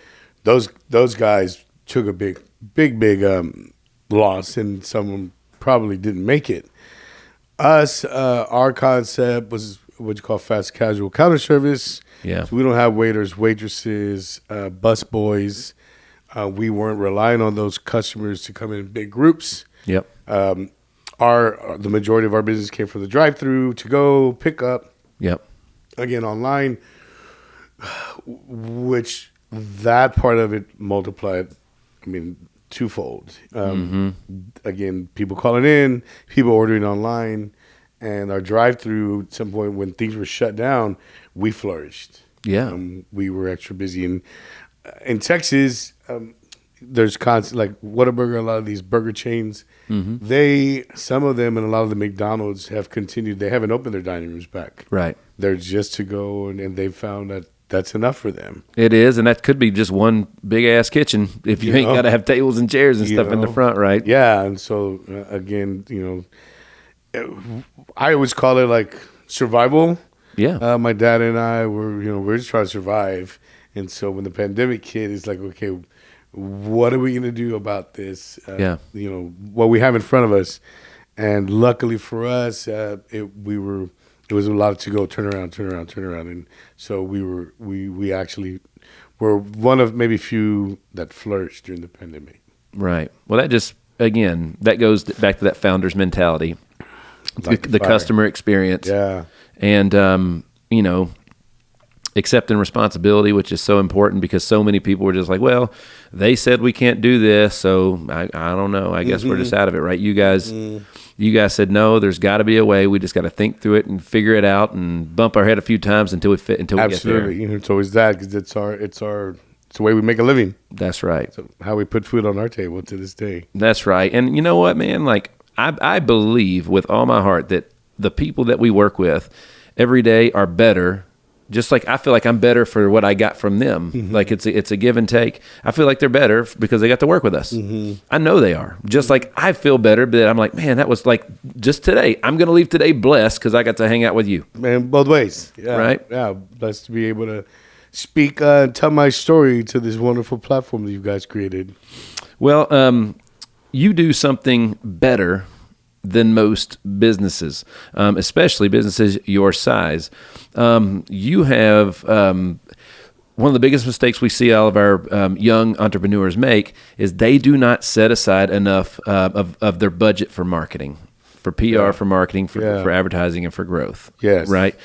Those guys took a big loss, and some of them probably didn't make it. Us, our concept was what you call fast casual counter service. Yeah. So we don't have waiters, waitresses, bus boys. We weren't relying on those customers to come in big groups. Yep. The majority of our business came from the drive-through, to go, pick up. Yep. Again, online, which that part of it multiplied, twofold. Again, people calling in, people ordering online, and our drive-through, at some point when things were shut down, we flourished. Yeah. We were extra busy. In Texas, there's constant, like Whataburger, a lot of these burger chains, some of them and a lot of the McDonald's have continued. They haven't opened their dining rooms back. Right. They're just to go, and they've found that that's enough for them. It is, and that could be just one big-ass kitchen if you ain't got to have tables and chairs and stuff in the front, right? Yeah, and so, again, I always call it like survival. Yeah. My dad and I we're just trying to survive. And so when the pandemic hit, it's like, okay, what are we going to do about this? What we have in front of us. And luckily for us, it was a lot to go, turn around. And so we actually were one of maybe few that flourished during the pandemic. Right. Well, that just, again, that goes back to that founder's mentality, the customer experience. Yeah. And, accepting responsibility, which is so important because so many people were just like, well, they said we can't do this, so I don't know. I guess we're just out of it, right? You guys said no. There's got to be a way. We just got to think through it and figure it out and bump our head a few times until we get there. Absolutely, it's always that because it's the way we make a living. That's right. So how we put food on our table to this day. That's right. And you know what, man? Like I believe with all my heart that the people that we work with every day are better. Just like I feel like I'm better for what I got from them. Like it's a give and take. I feel like they're better because they got to work with us. I know they are. Just like I feel better, but I'm like, man, that was like just today. I'm going to leave today blessed because I got to hang out with you. Man, both ways. Yeah, right? Yeah, blessed to be able to speak and tell my story to this wonderful platform that you guys created. Well, you do something better than most businesses, especially businesses your size. You have one of the biggest mistakes we see all of our young entrepreneurs make is they do not set aside enough of their budget for marketing, for PR, for marketing, for advertising, and for growth. Yes. Right?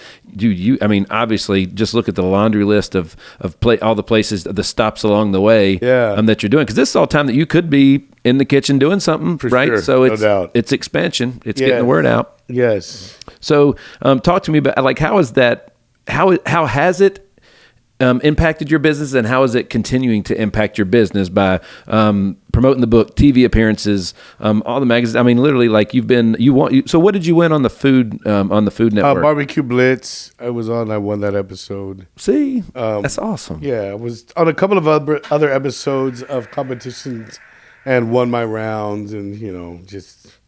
Obviously, just look at the laundry list of all the places, the stops along the way that you're doing. Because this is all time that you could be in the kitchen doing something, for right? Sure. So it's expansion. It's getting the word out. Yes. So talk to me about, like, how is that, how has it impacted your business, and how is it continuing to impact your business by promoting the book, TV appearances, all the magazines? I mean, literally, like so what did you win on the Food Network? Barbecue Blitz. I was on. I won that episode. See, that's awesome. Yeah, I was on a couple of other episodes of competitions and won my rounds, and just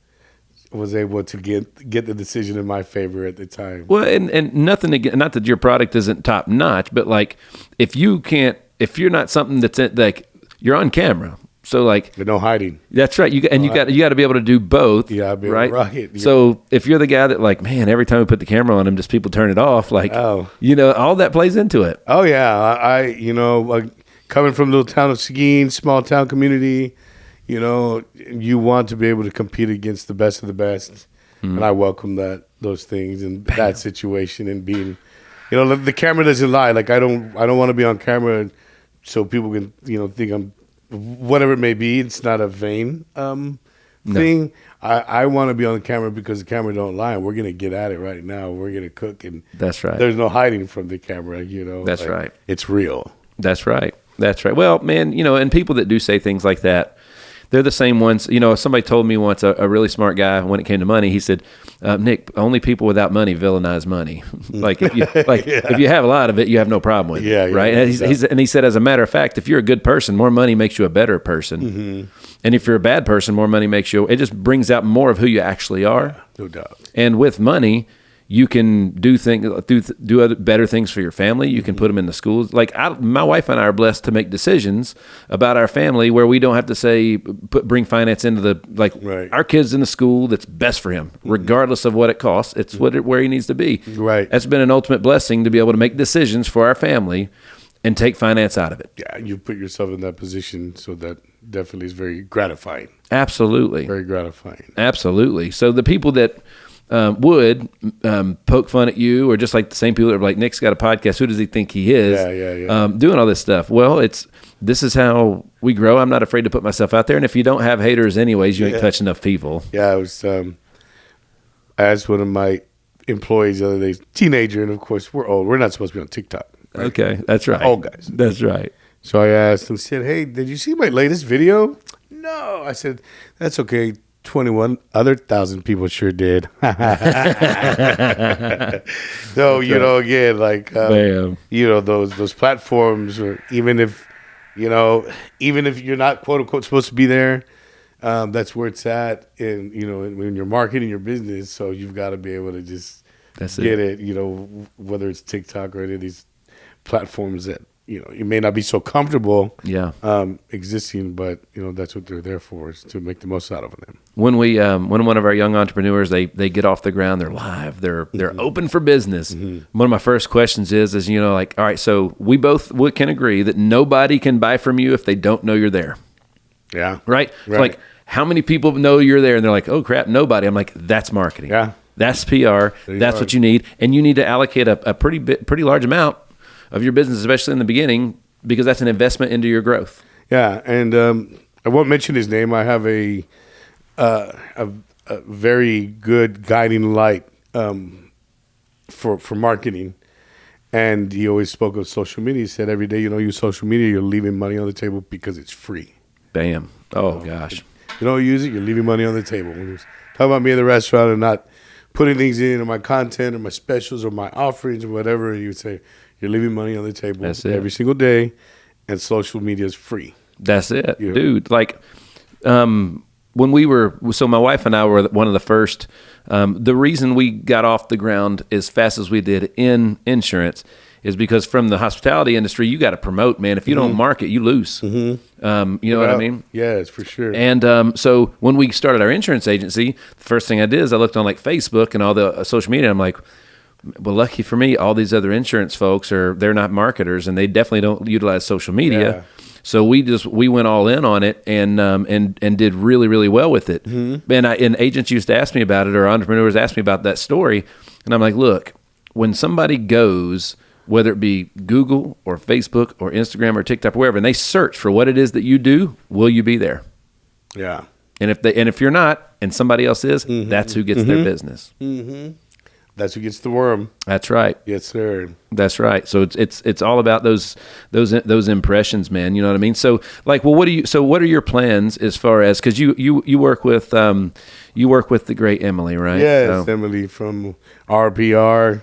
was able to get the decision in my favor at the time. Well, and nothing again, not that your product isn't top notch, but like if you're not something that's like you're on camera, so like there's no hiding. That's right. You got to be able to do both. Yeah, right. Right. Yeah. So if you're the guy that like, man, every time we put the camera on him, just people turn it off. Like, all that plays into it. Oh yeah, I coming from the little town of Seguin, small town community. You want to be able to compete against the best of the best, and I welcome those things and that situation and being, the camera doesn't lie. Like I don't want to be on camera so people can think I'm whatever it may be. It's not a vain thing. I want to be on the camera because the camera don't lie. And we're gonna get at it right now. We're gonna cook, and that's right. There's no hiding from the camera. That's right. It's real. That's right. That's right. Well, man, and people that do say things like that, they're the same ones. Somebody told me once, a really smart guy, when it came to money, he said, Nick, only people without money villainize money. Like if you have a lot of it, you have no problem with it. Right. And he said, as a matter of fact, if you're a good person, more money makes you a better person. And if you're a bad person, more money makes you, it just brings out more of who you actually are. No doubt. And with money, You can do other better things for your family. You can put them in the schools. Like my wife and I are blessed to make decisions about our family where we don't have to say bring finance into the our kid's in the school that's best for him, regardless of what it costs. It's where he needs to be. Right. That's been an ultimate blessing to be able to make decisions for our family and take finance out of it. Yeah, you put yourself in that position, so that definitely is very gratifying. Absolutely. Very gratifying. Absolutely. So the people that would poke fun at you, or just like the same people that are like, Nick's got a podcast, who does he think he is? Yeah. Doing all this stuff. Well, this is how we grow. I'm not afraid to put myself out there. And if you don't have haters anyways, you ain't touch enough people. Yeah, I was I asked one of my employees the other day, teenager, and of course we're old. We're not supposed to be on TikTok. Right? Okay, that's right. Old guys. That's right. So I asked him, said, "Hey, did you see my latest video?" No. I said, "That's okay. 21,000 people sure did." So, again, like, those platforms, or even if you're not quote unquote supposed to be there, that's where it's at. And, when you're marketing your business, so you've got to be able to just get it, whether it's TikTok or any of these platforms that, you may not be so comfortable existing, but that's what they're there for, is to make the most out of them. When one of our young entrepreneurs, they get off the ground, they're live, they're open for business. Mm-hmm. One of my first questions is all right, so we both can agree that nobody can buy from you if they don't know you're there. Yeah. Right? So like, how many people know you're there? And they're like, oh crap, nobody. I'm like, that's marketing. Yeah. That's PR. That's what you need. And you need to allocate a pretty large amount of your business, especially in the beginning, because that's an investment into your growth. Yeah, and I won't mention his name. I have a very good guiding light for marketing, and he always spoke of social media. He said every day, use social media, you're leaving money on the table because it's free. Bam. Oh, gosh. You don't use it, you're leaving money on the table. When you're talking about me at the restaurant and not putting things in my content or my specials or my offerings or whatever, and you would say, you're leaving money on the table every single day, and social media is free. That's it, dude. Like, when so my wife and I were one of the first. The reason we got off the ground as fast as we did in insurance is because from the hospitality industry, you got to promote, man. If you don't market, you lose. Mm-hmm. You know what I mean? Yes, for sure. And so when we started our insurance agency, the first thing I did is I looked on like Facebook and all the social media. And I'm like, well, lucky for me, all these other insurance folks they're not marketers, and they definitely don't utilize social media. Yeah. So we went all in on it and did really, really well with it. Mm-hmm. And agents used to ask me about it, or entrepreneurs asked me about that story, and I'm like, look, when somebody goes, whether it be Google or Facebook or Instagram or TikTok or wherever, and they search for what it is that you do, will you be there? Yeah. And if you're not, and somebody else is, that's who gets their business. Mm-hmm. That's who gets the worm. That's right. Yes, sir. That's right. So it's all about those impressions, man. You know what I mean? So like, well, what are your plans as far as, because you work with the great Emily, right? Yes, Emily from RPR.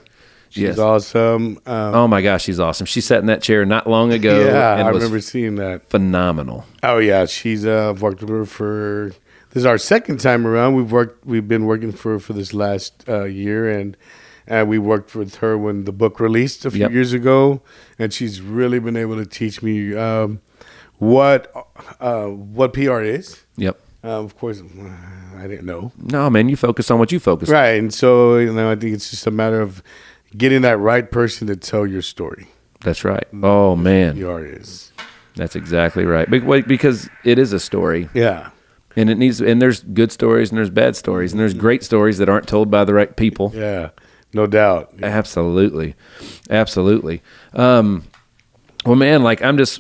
She's awesome. Oh my gosh, she's awesome. She sat in that chair not long ago. Yeah, I remember seeing that. Phenomenal. Oh yeah, she's worked with her for. This is our second time around. We've been working for this last year, and we worked with her when the book released a few years ago, and she's really been able to teach me what PR is. Yep. Of course, I didn't know. No, man, you focus on what you focus on. Right, and so I think it's just a matter of getting that right person to tell your story. That's right. Oh man, PR is. That's exactly right. Because it is a story. Yeah. And there's good stories and there's bad stories and there's great stories that aren't told by the right people. Yeah, no doubt. Yeah. Absolutely. Well, man, like I'm just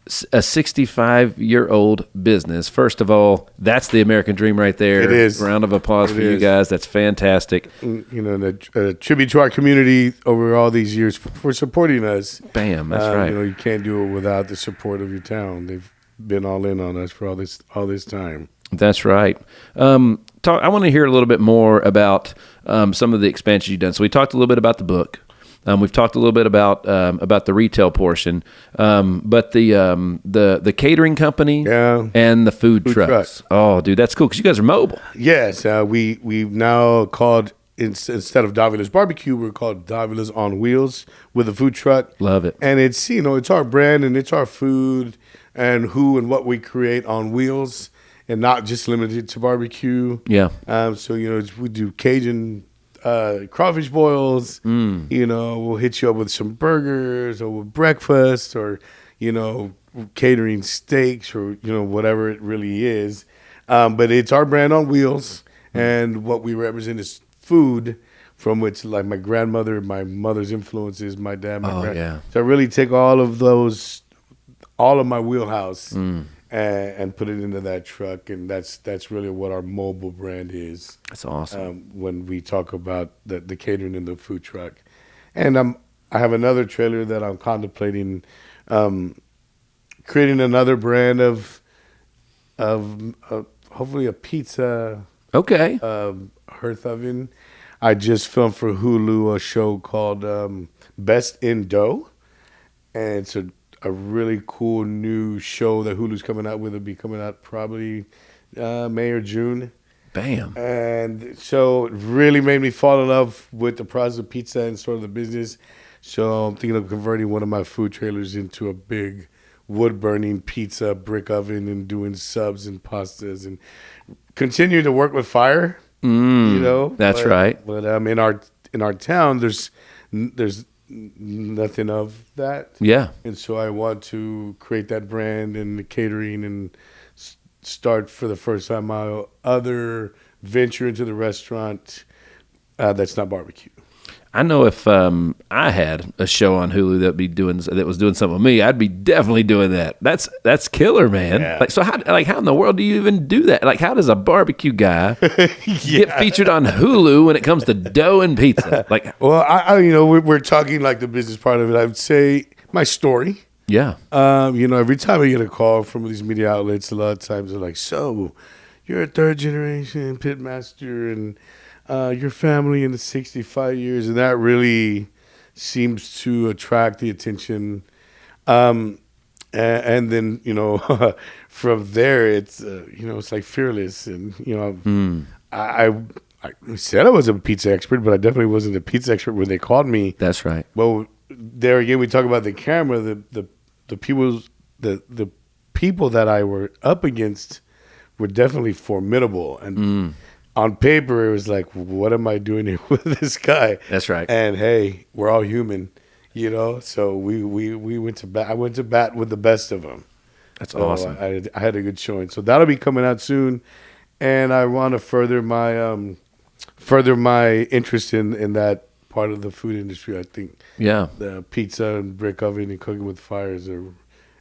a 65-year-old business. First of all, that's the American dream right there. It is. Round of applause for you guys. That's fantastic. A tribute to our community over all these years for supporting us. Bam, that's right. You can't do it without the support of your town. They've been all in on us for all this time. That's right. I want to hear a little bit more about some of the expansion you've done. So we talked a little bit about the book. We've talked a little bit about the retail portion, but the catering company and the food trucks. Oh, dude, that's cool because you guys are mobile. Yes, we've now called instead of Davila's Barbecue, we're called Davila's on Wheels with a food truck. Love it. And it's, it's our brand and it's our food and who and what we create on wheels and not just limited to barbecue. Yeah. So, we do Cajun crawfish boils. We'll hit you up with some burgers or with breakfast or, catering steaks or, whatever it really is. But it's our brand on wheels. And what we represent is food from which, like, my grandmother, my mother's influences, my dad, my grand. Yeah. So I really take all of my wheelhouse and put it into that truck. And that's really what our mobile brand is. That's awesome. When we talk about the catering and the food truck. And I have another trailer that I'm contemplating creating another brand of hopefully a pizza Okay. hearth oven. I just filmed for Hulu a show called Best in Dough, and it's a really cool new show that Hulu's coming out with. It'll be coming out probably May or June. Bam. And so it really made me fall in love with the process of pizza and sort of the business. So I'm thinking of converting one of my food trailers into a big wood-burning pizza brick oven and doing subs and pastas and continue to work with fire. That's right. But in our town, there's nothing of that. Yeah. And so I want to create that brand and the catering and start for the first time my other venture into the restaurant that's not barbecue. I know if I had a show on Hulu that was doing something with me, I'd be definitely doing that. That's killer, man. Yeah. Like, so how in the world do you even do that? Like, how does a barbecue guy get featured on Hulu when it comes to dough and pizza? Like, well, we're talking like the business part of it. I would say my story. yeah, Every time I get a call from these media outlets, a lot of times they're like, "So, you're a third generation Pitmaster and your family in the 65 years," and that really seems to attract the attention. And then from there, it's it's like fearless, and I said I was a pizza expert, but I definitely wasn't a pizza expert when they called me. that's right. Well, there again, we talk about the camera. The people that I were up against were definitely formidable, and on paper it was like, what am I doing here with this guy? That's right. And hey, we're all human, So we went to bat. I went to bat with the best of them. That's So awesome. I had a good showing. So that'll be coming out soon, and I want to further my interest in that part of the food industry. I think Yeah. the pizza and brick oven and cooking with fire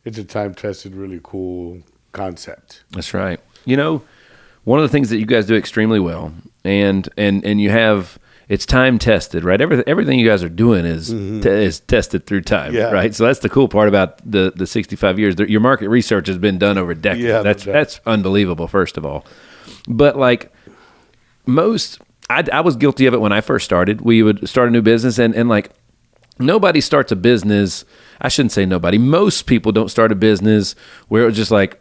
it's a time-tested, really cool concept. That's right. One of the things that you guys do extremely well, and you have, it's time tested, right? Everything you guys are doing is tested through time, Yeah. right? So that's the cool part about the 65 years. Your market research has been done over decades. Yeah, That's unbelievable, first of all. But like I was guilty of it when I first started. We would start a new business and like nobody starts a business. I shouldn't say nobody. Most people don't start a business where it was just like,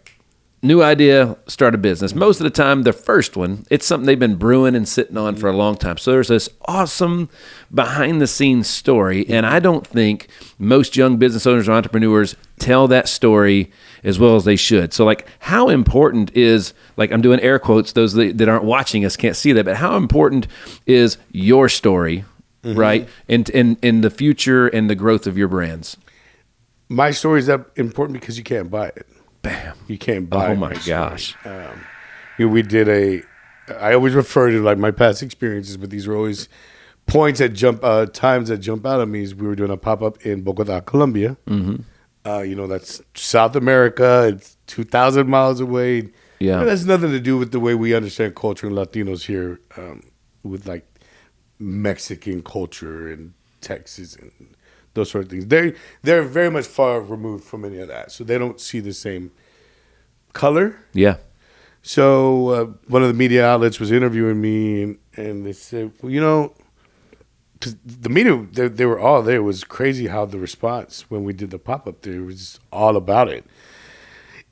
new idea, start a business. Most of the time, the first one, it's something they've been brewing and sitting on for a long time. So there's this awesome behind-the-scenes story, and I don't think most young business owners or entrepreneurs tell that story as well as they should. So, like, how important is, like, I'm doing air quotes, those that aren't watching us can't see that, but how important is your story, right, in the future and the growth of your brands? My story is that important because you can't buy it. Bam. You can't buy. Oh my gosh. We did I always refer to like my past experiences, but these are always points that times that jump out at me. Is we were doing a pop-up in Bogota, Colombia. That's South America. It's 2,000 miles away. Yeah. It has nothing to do with the way we understand culture and Latinos here, with like Mexican culture and Texas and those sort of things. They're very much far removed from any of that, so they don't see the same color. Yeah. So one of the media outlets was interviewing me, and they said, well, 'cause the media, they were all there. It was crazy how the response when we did the pop-up there was just all about it.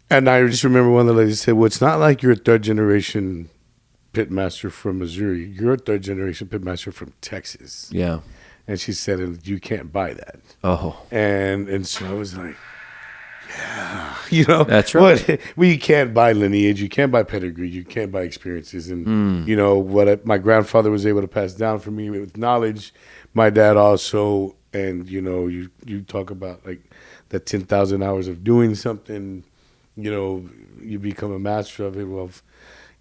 And I just remember one of the ladies said, well, it's not like you're a third-generation pitmaster from Missouri. You're a third generation pitmaster from Texas. Yeah. And she said, and you can't buy that. Oh. And so I was like, yeah, you know, that's right. Well, you can't buy lineage, you can't buy pedigree, you can't buy experiences, and you know what my grandfather was able to pass down for me with knowledge. My dad also, and you know, you talk about like the 10,000 hours of doing something, you know, you become a master of it. Well,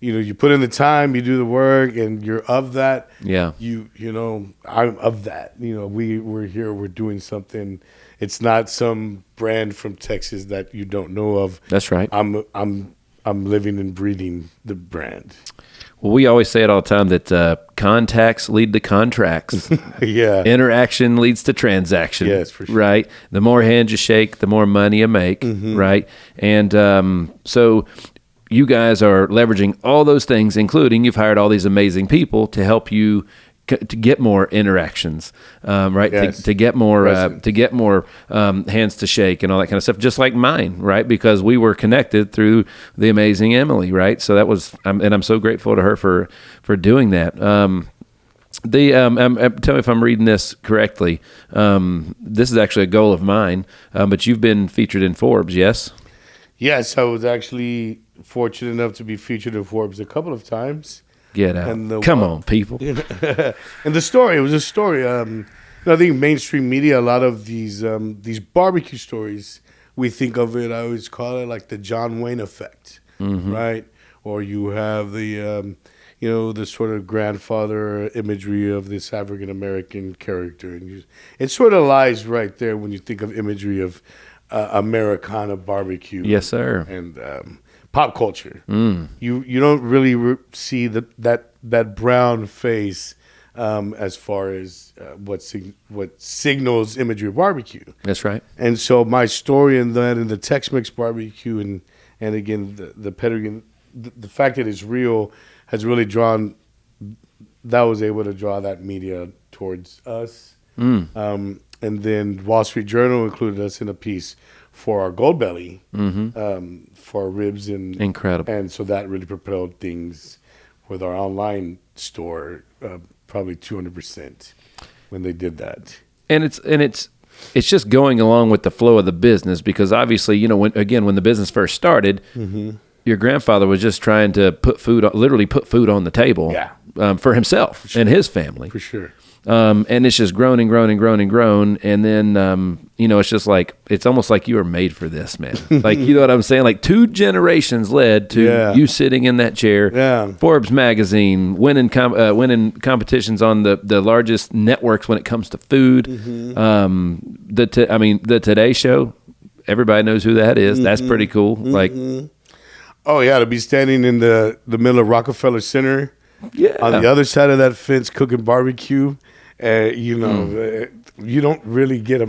you know, you put in the time, you do the work, and you're of that. Yeah. You know, I'm of that. You know, we're here, we're doing something. It's not some brand from Texas that you don't know of. That's right. I'm living and breathing the brand. Well, we always say it all the time that contacts lead to contracts. Yeah. Interaction leads to transaction. Yes, for sure. Right? The more hands you shake, the more money you make. Right? And so you guys are leveraging all those things, including you've hired all these amazing people to help you to get more interactions, right? Yes. To get more hands to shake and all that kind of stuff, just like mine, right? Because we were connected through the amazing Emily, right? So that was, and I'm so grateful to her for doing that. Tell me if I'm reading this correctly. This is actually a goal of mine, but you've been featured in Forbes, yes? Yes, I was actually fortunate enough to be featured in Forbes a couple of times. Get out. Come on, people. And it was a story. I think mainstream media, a lot of these barbecue stories, we think of it, I always call it like the John Wayne effect, right? Or you have the, the sort of grandfather imagery of this African-American character. And it sort of lies right there when you think of imagery of Americana barbecue. Yes, sir. And pop culture. You don't really see that brown face as far as what signals imagery of barbecue. That's right. And so my story in that, in the Tex-Mex barbecue, and again the pedigree, the fact that it's real has really drawn. That was able to draw that media towards us. And then Wall Street Journal included us in a piece for our Gold Belly, for our ribs, and incredible. And so that really propelled things with our online store, probably 200% when they did that. And it's just going along with the flow of the business, because obviously, when the business first started, your grandfather was just trying to literally put food on the table, for himself and his family, for sure. And it's just grown and grown and grown and grown. And then, it's just like, it's almost like you were made for this, man. Like, you know what I'm saying? Like 2 generations led to you sitting in that chair. Yeah. Forbes magazine, winning competitions on the largest networks when it comes to food. The Today Show, everybody knows who that is. That's pretty cool. Like, oh yeah, to be standing in the middle of Rockefeller Center. Yeah. On the other side of that fence, cooking barbecue, you don't really get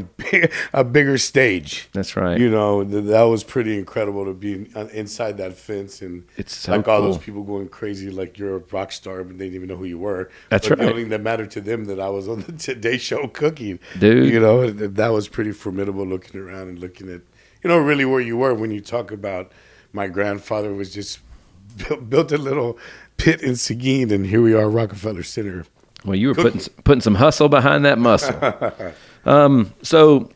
a bigger stage. That's right. That was pretty incredible to be inside that fence, and it's so like cool. all those people going crazy, like you're a rock star, but they didn't even know who you were. That's but right. The only thing that mattered to them that I was on the Today Show cooking, dude. That was pretty formidable. Looking around and looking at, really where you were when you talk about my grandfather was just built a little pit in Seguin, and here we are, Rockefeller Center. Well, you were putting some hustle behind that muscle. So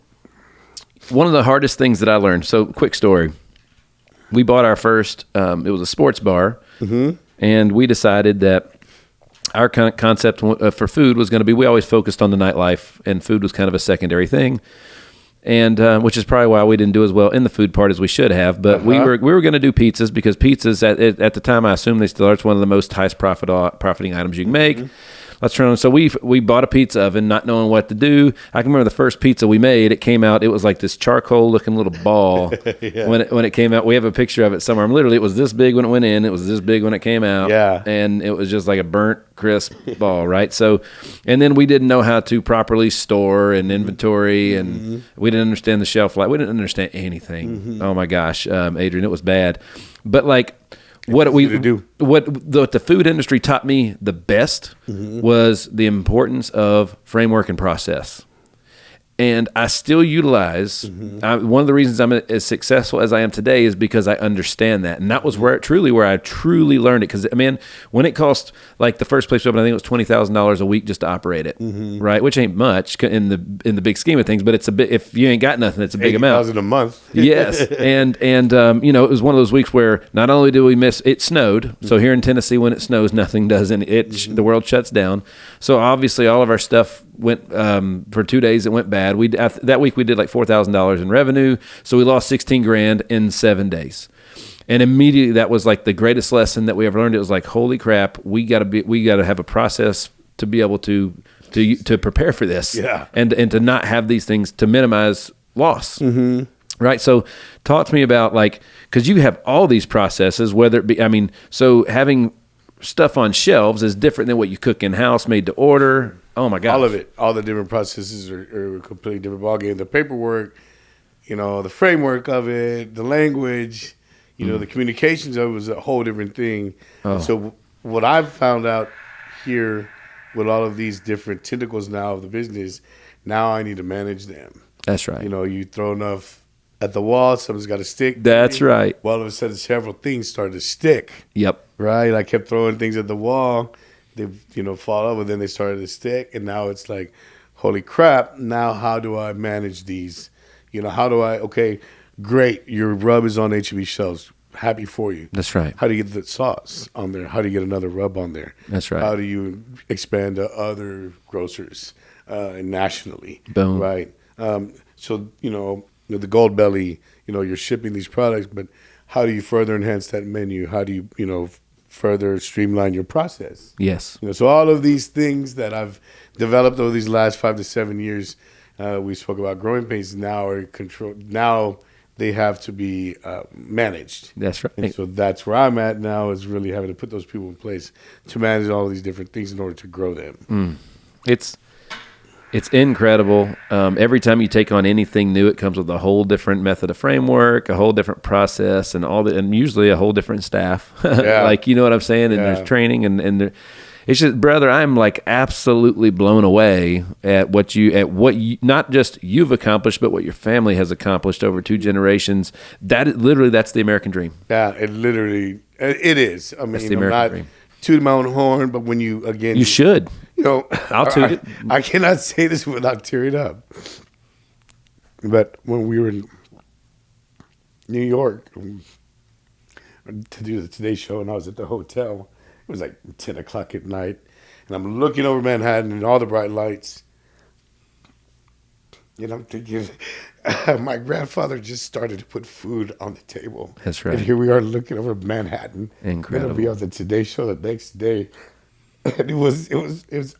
one of the hardest things that I learned. So, quick story: we bought our first. It was a sports bar, and we decided that our concept for food was going to be. We always focused on the nightlife, and food was kind of a secondary thing. And which is probably why we didn't do as well in the food part as we should have. But we were going to do pizzas, because pizzas at the time, I assume they still are, it's one of the most highest profiting items you can make. Let's turn on. So we bought a pizza oven, not knowing what to do. I can remember the first pizza we made. It came out. It was like this charcoal looking little ball. When it came out. We have a picture of it somewhere. Literally, it was this big when it went in. It was this big when it came out. Yeah. And it was just like a burnt, crisp ball, right? So, and then we didn't know how to properly store and inventory, and we didn't understand the shelf life. We didn't understand anything. Oh my gosh, Adrian, it was bad. But like, what the food industry taught me the best was the importance of framework and process. And I still utilize, one of the reasons I'm as successful as I am today is because I understand that. And that was where I truly learned it. Because, man, when it cost, like the first place we opened, I think it was $20,000 a week just to operate it, right? Which ain't much in the big scheme of things, but it's a bit, if you ain't got nothing, it's a big amount. $80,000 a month. Yes. And you know, it was one of those weeks where not only do we miss, it snowed. So here in Tennessee, when it snows, nothing does, and the world shuts down. So obviously all of our stuff went, for 2 days, it went bad. That week we did like $4,000 in revenue, so we lost $16,000 in 7 days. And immediately that was like the greatest lesson that we ever learned. It was like, holy crap, we got to have a process to be able to prepare for this, and to not have these things, to minimize loss. Right. So talk to me about, like, because you have all these processes, whether it be, I mean, so having stuff on shelves is different than what you cook in house, made to order. Oh my God! All of it, all the different processes are a completely different ballgame. The paperwork, you know, the framework of it, the language, you know, the communications of it was a whole different thing. So what I've found out here with all of these different tentacles now of the business, now I need to manage them. That's right. You know, you throw enough at the wall, something's got to stick. That's right. Well, all of a sudden, several things started to stick. Yep. Right? I kept throwing things at the wall. They, you know, fall over, then they started to stick. And now it's like, holy crap, now how do I manage these? You know, how do I, okay, great, your rub is on H-E-B shelves. Happy for you. That's right. How do you get the sauce on there? How do you get another rub on there? That's right. How do you expand to other grocers nationally? Boom. Right? So, you know, the Gold Belly, you know, you're shipping these products, but how do you further enhance that menu? How do you, you know, further streamline your process? Yes. You know, so all of these things that I've developed over these last 5 to 7 years, we spoke about growing pains, now are controlled. Now they have to be managed. That's right. And so that's where I'm at now, is really having to put those people in place to manage all of these different things in order to grow them. It's incredible. Every time you take on anything new, it comes with a whole different method of framework, a whole different process, and and usually a whole different staff. Like, you know what I'm saying? And there's training, and it's just, brother, I'm like absolutely blown away at what you not just you've accomplished, but what your family has accomplished over 2 generations. That's the American dream. Yeah, it is. I mean, That's the I'm American not dream. tooting my own horn, but when you, again, You should. You know, I'll toot it. I cannot say this without tearing up. But when we were in New York to do the Today Show, and I was at the hotel, it was like 10 o'clock at night, and I'm looking over Manhattan and all the bright lights, and I'm thinking, my grandfather just started to put food on the table. That's right. And here we are looking over Manhattan. Incredible. It'll be on the Today Show the next day. And it was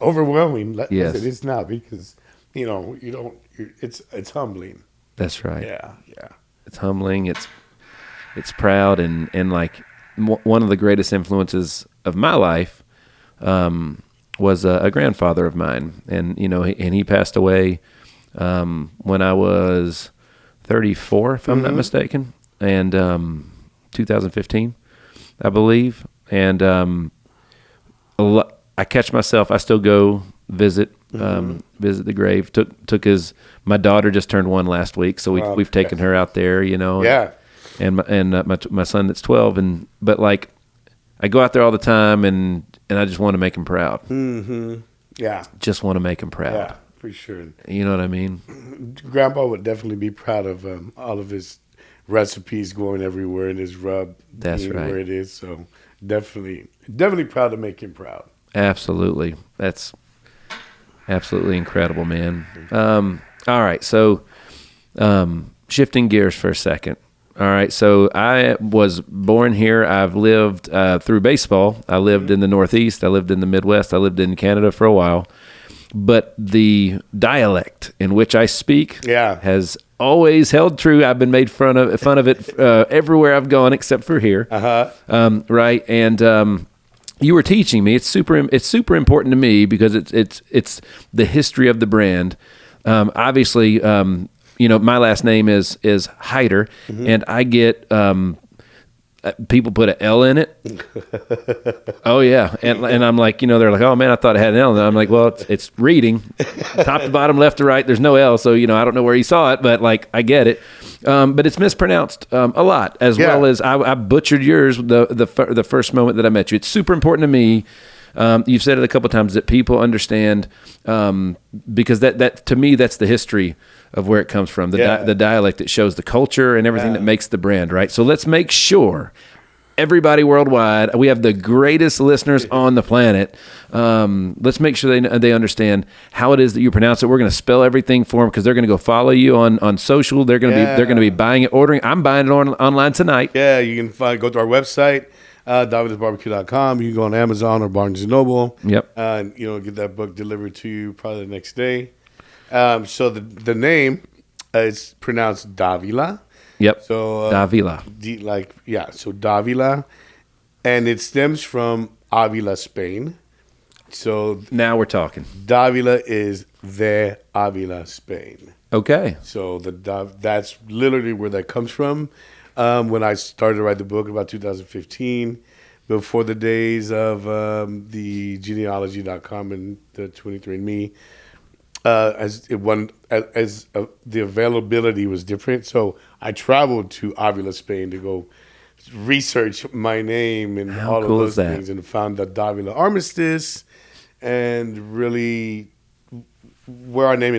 overwhelming, Yes. as it is now, because, you know, it's humbling. That's right. Yeah. It's humbling. It's proud, and like one of the greatest influences of my life was a grandfather of mine, and you know, he passed away when I was 34, if I'm not mistaken, and 2015, I believe, and I catch myself. I still go visit the grave. Took my daughter just turned 1 last week, so we've taken her out there, you know. Yeah. And my son that's 12, but like I go out there all the time, and I just want to make him proud. Mm-hmm. Yeah. Just want to make him proud. Yeah, for sure. You know what I mean? Grandpa would definitely be proud of all of his recipes going everywhere, and his rub That's being right. where it is. So definitely proud to make him proud. Absolutely. That's absolutely incredible, man. All right. So, shifting gears for a second. All right. So I was born here. I've lived through baseball. I lived in the Northeast. I lived in the Midwest. I lived in Canada for a while. But the dialect in which I speak has always held true. I've been made fun of it everywhere I've gone except for here. Right. And you were teaching me. It's super important to me because it's the history of the brand. Obviously, you know, my last name is Hyder, and I get people put an L in it. Oh yeah, and I'm like, they're like, oh man, I thought it had an L. And I'm like, well, it's reading, top to bottom, left to right. There's no L, so I don't know where he saw it, but like I get it. But it's mispronounced a lot, as well as I butchered yours the first moment that I met you. It's super important to me. You've said it a couple of times that people understand, because that to me, that's the history of where it comes from. The dialect, it shows the culture and everything that makes the brand, right? So let's make sure everybody worldwide, we have the greatest listeners on the planet. Let's make sure they understand how it is that you pronounce it. We're going to spell everything for them because they're going to go follow you on social. They're going to be buying it, ordering. I'm buying it online tonight. Yeah, you can go to our website. DavilaBBQ.com. You can go on Amazon or Barnes & Noble. Yep. And, get that book delivered to you probably the next day. So the name is pronounced Davila. Yep. So Davila. So Davila. And it stems from Avila, Spain. So now we're talking. Davila is the Avila, Spain. Okay. So that's literally where that comes from. When I started to write the book about 2015, before the days of the genealogy.com and the 23andMe, the availability was different. So I traveled to Avila, Spain to go research my name and all of those things, and found the Davila Armistice and really where our name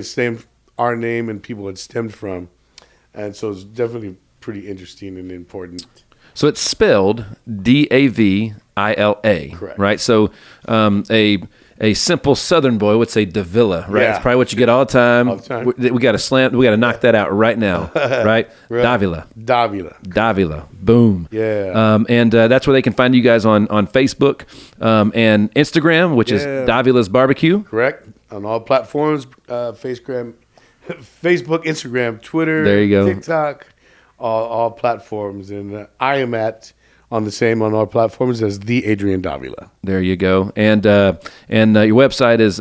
and people had stemmed from. And so it's definitely pretty interesting and important. So it's spelled Davila, correct? Right. So a simple Southern boy would say Davila, right? Yeah. It's probably what you get all the time. All the time. We got to knock that out right now, right? Davila. Boom. Yeah. And that's where they can find you guys on Facebook and Instagram, which is Davila's BBQ. Correct. On all platforms, Facebook, Instagram, Twitter, there you go. TikTok. All platforms, and I am on all platforms as the Adrian Davila. There you go, and your website is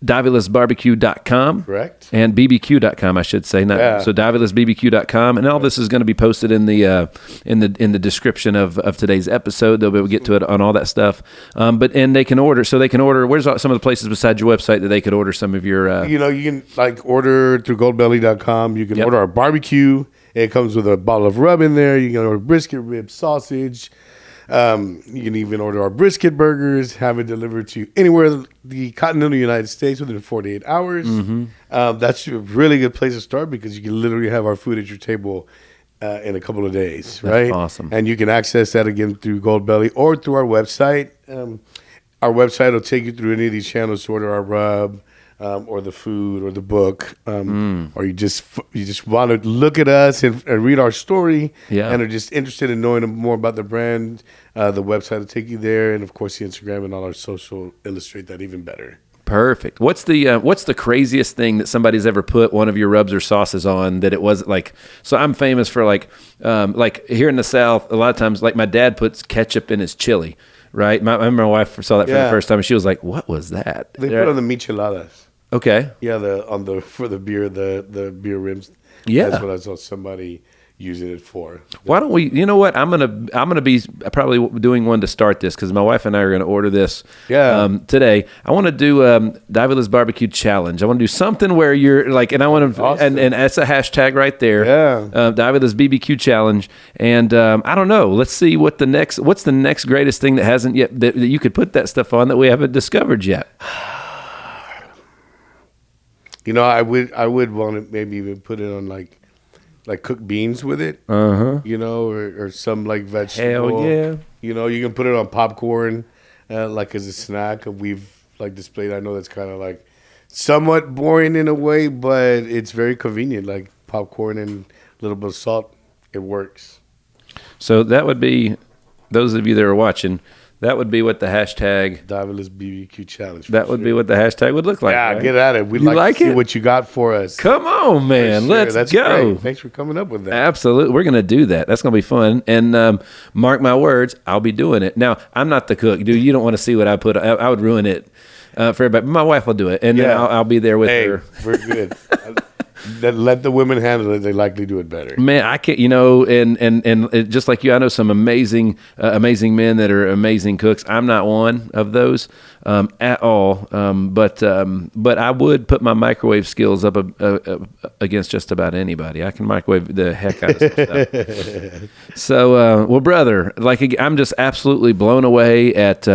davilasbbq.com. Correct. And bbq.com, I should say. So davilasbbq.com, and all this is going to be posted in the description of today's episode. They'll be able to get to it on all that stuff. But they can order. So they can order. Where's some of the places besides your website that they could order some of your? You can order through goldbelly.com. You can order our barbecue. It comes with a bottle of rub in there. You can order brisket, ribs, sausage. You can even order our brisket burgers, have it delivered to anywhere in the continental United States within 48 hours. Mm-hmm. That's a really good place to start because you can literally have our food at your table in a couple of days, right? That's awesome. And you can access that again through Goldbelly or through our website. Our website will take you through any of these channels to order our rub. Or the food, or the book, or you just want to look at us and read our story, and are just interested in knowing more about the brand. The website will take you there, and of course the Instagram and all our social illustrate that even better. Perfect. What's the craziest thing that somebody's ever put one of your rubs or sauces on that it wasn't like? So I'm famous for like here in the South, a lot of times like my dad puts ketchup in his chili. Right, I remember my wife saw that for the first time, and she was like, "What was that?" They put on the micheladas. Okay. Yeah, for the beer, the beer rims. Yeah, that's what I saw somebody using it for. Why don't we? You know what? I'm gonna be probably doing one to start this because my wife and I are gonna order this. Today. I want to do Davila's BBQ challenge. I want to do something where you're like, and I want to, and that's a hashtag right there. Yeah. Davila's BBQ challenge, and I don't know. Let's see what's the next greatest thing that hasn't yet that you could put that stuff on that we haven't discovered yet. I would want to maybe even put it on like cooked beans with it. Or some like vegetable. Hell yeah. You can put it on popcorn, like as a snack. We've like displayed. I know that's kind of like somewhat boring in a way, but it's very convenient. Like popcorn and a little bit of salt, it works. So that would be those of you that are watching. That would be what the hashtag Davila's BBQ challenge. That would be what the hashtag would look like. Yeah, right? Get at it. We'd like to see what you got for us. Come on, man. Sure. Let's go. Great. Thanks for coming up with that. Absolutely. We're going to do that. That's going to be fun. And mark my words, I'll be doing it. Now, I'm not the cook. Dude, you don't want to see what I put. I would ruin it for everybody. My wife will do it. And then I'll be there with her. We're good. that let the women handle it, they likely do it better. Man, I can't, and just like you, I know some amazing men that are amazing cooks. I'm not one of those at all. But I would put my microwave skills up against just about anybody. I can microwave the heck out of stuff. So, well, brother, I'm just absolutely blown away at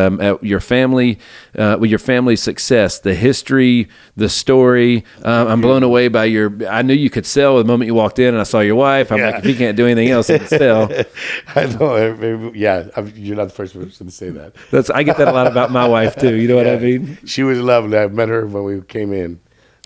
your family, with your family's success, the history, the story. I'm blown away by I knew you could sell the moment you walked in and I saw your wife. I'm like, if he can't do anything else, he can sell. I know. You're not the first person to say that. I get that a lot about my wife too. You know what I mean? She was lovely. I met her when we came in.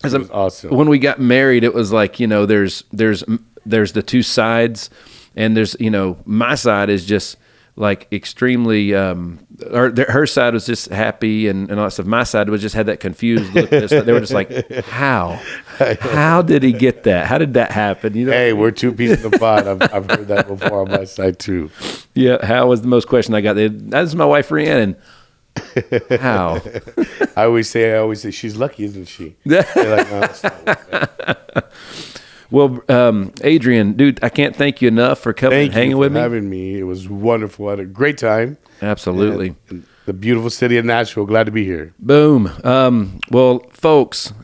It was awesome. When we got married, it was like, there's the two sides, and there's, my side is just like extremely, her side was just happy and all that stuff. My side was just had that confused look. They were just like, how did he get that? How did that happen? Hey, we're two peas in the pod. I've heard that before on my side too. Yeah. How was the most question I got? That's my wife, Rhiannon. How? I always say she's lucky, isn't she? They're like, no, that's not what. Well, Adrian, dude, I can't thank you enough for coming and hanging with me. Having me. It was wonderful. I had a great time. Absolutely. And the beautiful city of Nashville. Glad to be here. Boom. Well, folks,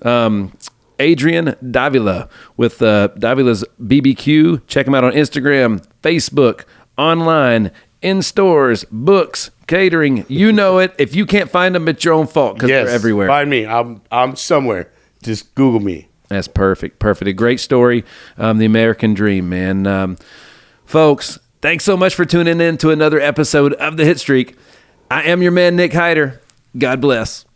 Adrian Davila with Davila's BBQ. Check him out on Instagram, Facebook, online, in stores, books, catering. You know it. If you can't find them, it's your own fault because they're everywhere. Find me. I'm somewhere. Just Google me. That's perfect. A great story. The American dream, man. Folks, thanks so much for tuning in to another episode of The Hit Streak. I am your man, Nick Hyder. God bless.